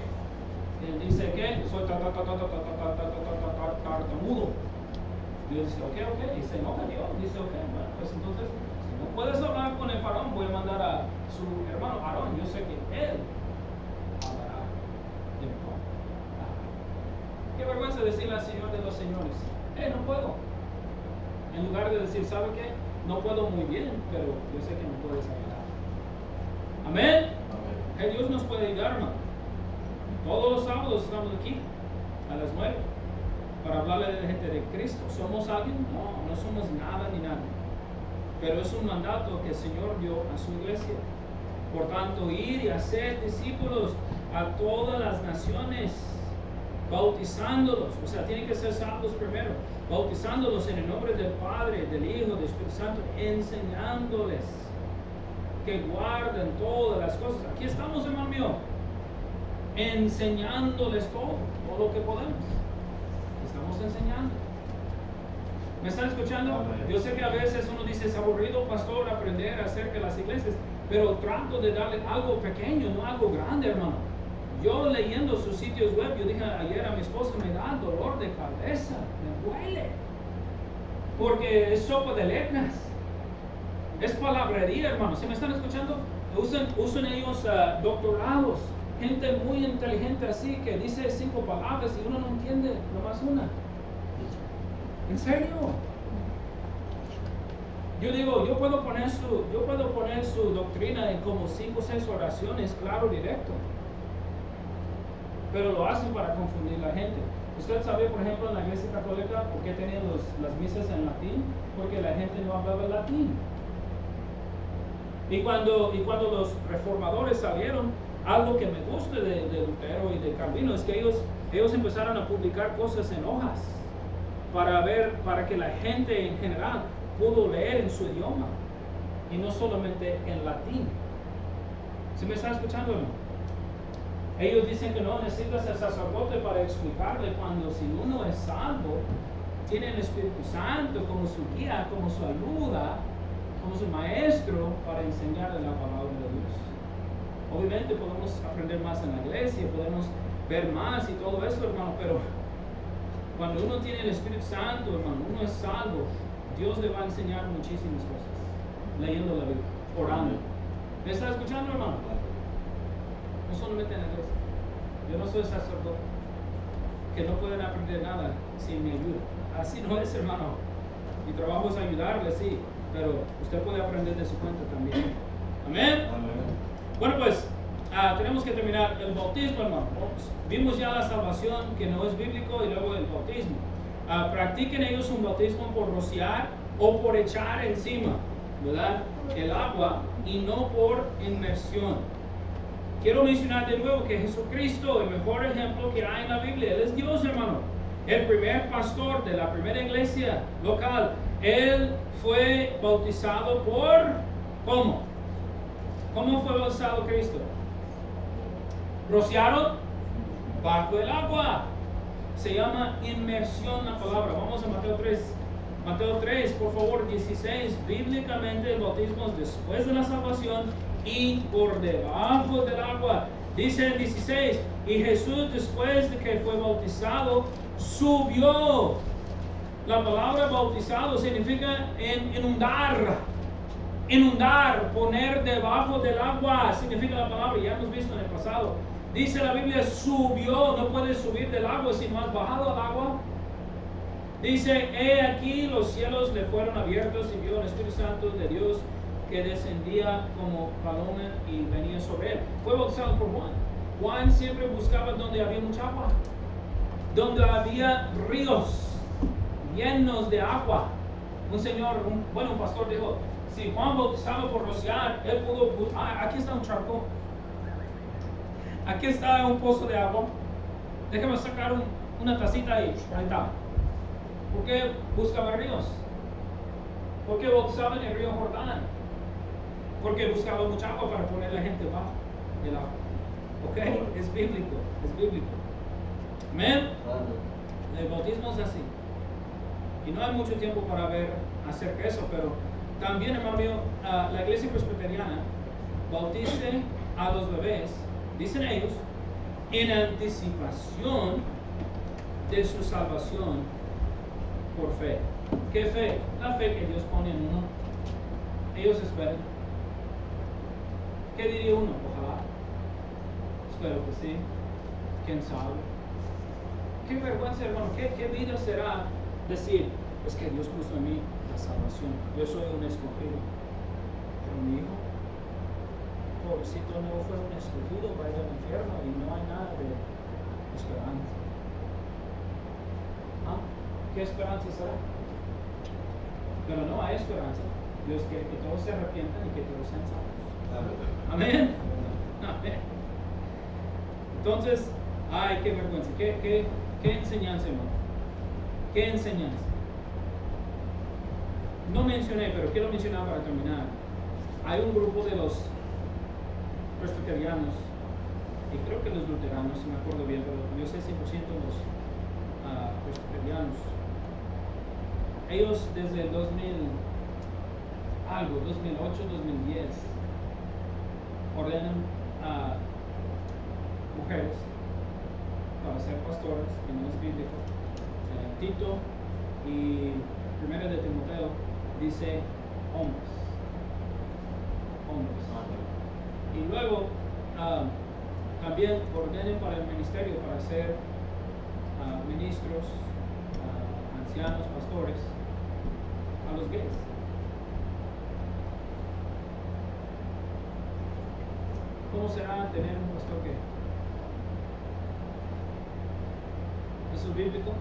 Y él dice, ¿qué? Soy tartamudo. Dios dice, ok. Y se enoja Dios. Dice, ok, bueno, pues entonces, si no puedes hablar con el faraón, voy a mandar a su hermano Aarón. Yo sé que él hablará de mi nombre. Qué vergüenza decirle al Señor de los señores, no puedo. En lugar de decir, ¿sabe qué? No puedo muy bien, pero yo sé que me puedes ayudar. Amén. Que Dios nos puede ayudar, hermano. Todos los sábados estamos aquí a las 9 para hablarle a la gente de Cristo. ¿Somos alguien? No somos nada ni nada. Pero es un mandato que el Señor dio a su iglesia. Por tanto, ir y hacer discípulos a todas las naciones, bautizándolos. O sea, tienen que ser salvos primero. Bautizándolos en el nombre del Padre, del Hijo, del Espíritu Santo, enseñándoles que guarden todas las cosas. Aquí estamos, hermano mío, enseñándoles todo lo que podemos. Estamos enseñando. ¿Me están escuchando? Yo sé que a veces uno dice, es aburrido, pastor, aprender acerca de las iglesias, pero trato de darle algo pequeño, no algo grande, hermano. Yo leyendo sus sitios web, yo dije ayer a mi esposa, me da dolor de cabeza, me duele. Porque es sopa de letras. Es palabrería, hermano. ¿Se me están escuchando? Usan ellos doctorados. Gente muy inteligente así que dice 5 palabras y uno no entiende nomás una. ¿En serio? Yo digo, yo puedo poner su doctrina en como 5 o 6 oraciones, claro, directo. Pero lo hacen para confundir a la gente. Usted sabe, por ejemplo, en la iglesia católica, ¿por qué tenían las misas en latín? Porque la gente no hablaba latín. Y cuando los reformadores salieron, algo que me gusta de Lutero y de Calvino es que ellos empezaron a publicar cosas en hojas para que la gente en general pudo leer en su idioma y no solamente en latín. ¿Sí me están escuchando o no? Ellos dicen que no necesitas el sacerdote para explicarle cuando si uno es salvo, tiene el Espíritu Santo como su guía, como su ayuda, como su maestro para enseñarle la palabra de Dios. Obviamente podemos aprender más en la iglesia, podemos ver más y todo eso, hermano, pero cuando uno tiene el Espíritu Santo, hermano, uno es salvo, Dios le va a enseñar muchísimas cosas, leyendo la Biblia, orando. ¿Me está escuchando, hermano? No solamente en la iglesia. Yo no soy sacerdote, que no pueden aprender nada sin mi ayuda. Así no es, hermano. Mi trabajo es ayudarle, sí, pero usted puede aprender de su cuenta también. Amén. Bueno, pues tenemos que terminar el bautismo, hermano. Vimos ya la salvación, que no es bíblico, y luego el bautismo. Practiquen ellos un bautismo por rociar o por echar encima, ¿verdad?, el agua, y no por inmersión. Quiero mencionar de nuevo que Jesucristo, el mejor ejemplo que hay en la Biblia, Él es Dios, hermano. El primer pastor de la primera iglesia local, Él fue bautizado por, ¿cómo? ¿Cómo fue bautizado Cristo? Rociaron bajo el agua. Se llama inmersión la palabra. Vamos a Mateo 3. Mateo 3, por favor, 16. Bíblicamente el bautismo es después de la salvación y por debajo del agua. Dice el 16, y Jesús, después de que fue bautizado, subió. La palabra bautizado significa inundar. Inundar, poner debajo del agua, significa la palabra, ya hemos visto en el pasado. Dice la Biblia, subió, no puedes subir del agua si no has bajado al agua. Dice, he aquí los cielos le fueron abiertos y vio el Espíritu Santo de Dios que descendía como paloma y venía sobre él. Fue bautizado por Juan. Juan siempre buscaba donde había mucha agua, donde había ríos llenos de agua. Un pastor dijo, si Juan bautizaba por rociar, él pudo, aquí está un charco. aquí está un pozo de agua, déjame sacar una tacita ahí está. ¿Por qué buscaba ríos? ¿Por qué bautizaba en el río Jordán? Porque buscaba mucha agua para poner a la gente bajo el agua. ¿Ok? Es bíblico, es bíblico. Amén. El bautismo es así. Y no hay mucho tiempo para ver acerca de eso, pero también, hermano mío, la iglesia presbiteriana bautice a los bebés, dicen ellos, en anticipación de su salvación por fe. ¿Qué fe? La fe que Dios pone en uno. Ellos esperan. ¿Qué diría uno? Ojalá. Espero que sí. ¿Quién sabe? Qué vergüenza, hermano. ¿Qué vida será decir, es que Dios puso en mí la salvación? Yo soy un escogido. Pero mi hijo, pobrecito, no fue un escogido, va a ir al infierno y no hay nada de esperanza. ¿Ah? ¿Qué esperanza será? Pero no hay esperanza. Dios quiere que todos se arrepientan y que todos sean salvos. Amén. Amén. Entonces, ay, qué vergüenza. ¿Qué enseñanza, hermano? ¿Qué enseñanza? No mencioné, pero quiero mencionar para terminar. Hay un grupo de los presbiterianos, y creo que los luteranos, si me acuerdo bien, pero yo sé 100% los presbiterianos. Ellos desde el 2008, 2010, ordenan a mujeres para ser pastoras, que no es bíblico. Tito y 1 de Timoteo dice hombres. Y luego también ordenen para el ministerio, para ser ministros, ancianos, pastores, a los gays. ¿Cómo será tener un pastor gay? ¿Eso es bíblico?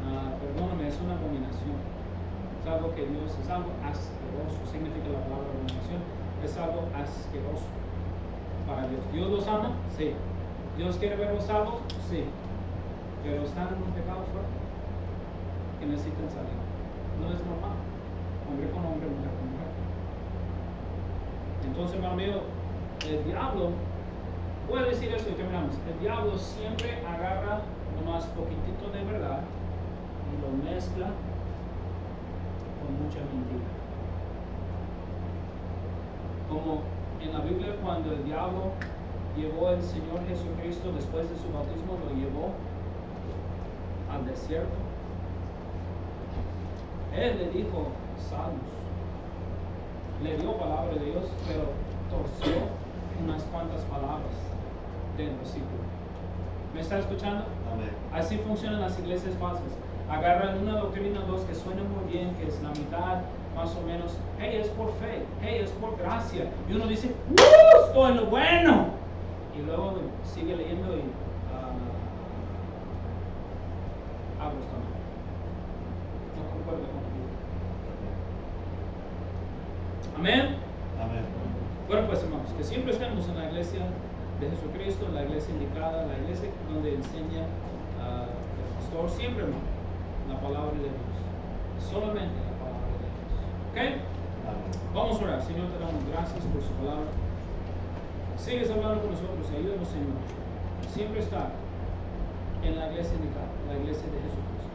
Perdóname, es una abominación. Es algo que Dios, es algo asqueroso. Significa la palabra abominación. Es algo asqueroso para Dios. ¿Dios los ama? Sí. ¿Dios quiere verlos salvos? Sí. Pero están en un pecado fuerte que necesitan salir. No es normal. Hombre con hombre, mujer con mujer. Entonces, hermano mío, el diablo, voy a decir esto y terminamos. El diablo siempre agarra nomás poquitito de verdad y lo mezcla con mucha mentira. Como en la Biblia, cuando el diablo llevó al Señor Jesucristo después de su bautismo, lo llevó al desierto. Él le dijo salmos, le dio palabra de Dios, pero torció unas cuantas palabras del versículo. ¿Me está escuchando? Amén. Así funcionan las iglesias falsas. Agarran una doctrina o dos que suena muy bien, que es la mitad más o menos. Hey, es por fe. Hey, es por gracia. Y uno dice, estoy en lo bueno. Y luego sigue leyendo y hablo también. No concuerdo contigo. Amén. Amén. Bueno, pues hermanos, que siempre estemos en la iglesia de Jesucristo, en la iglesia indicada, la iglesia donde enseña el pastor, siempre, hermano, la palabra de Dios. Solamente la palabra de Dios. ¿Ok? Amén. Vamos a orar. Señor, te damos gracias por su palabra. Sigues hablando con nosotros, ayúdanos, Señor. Siempre estar en la iglesia indicada, la iglesia de Jesucristo.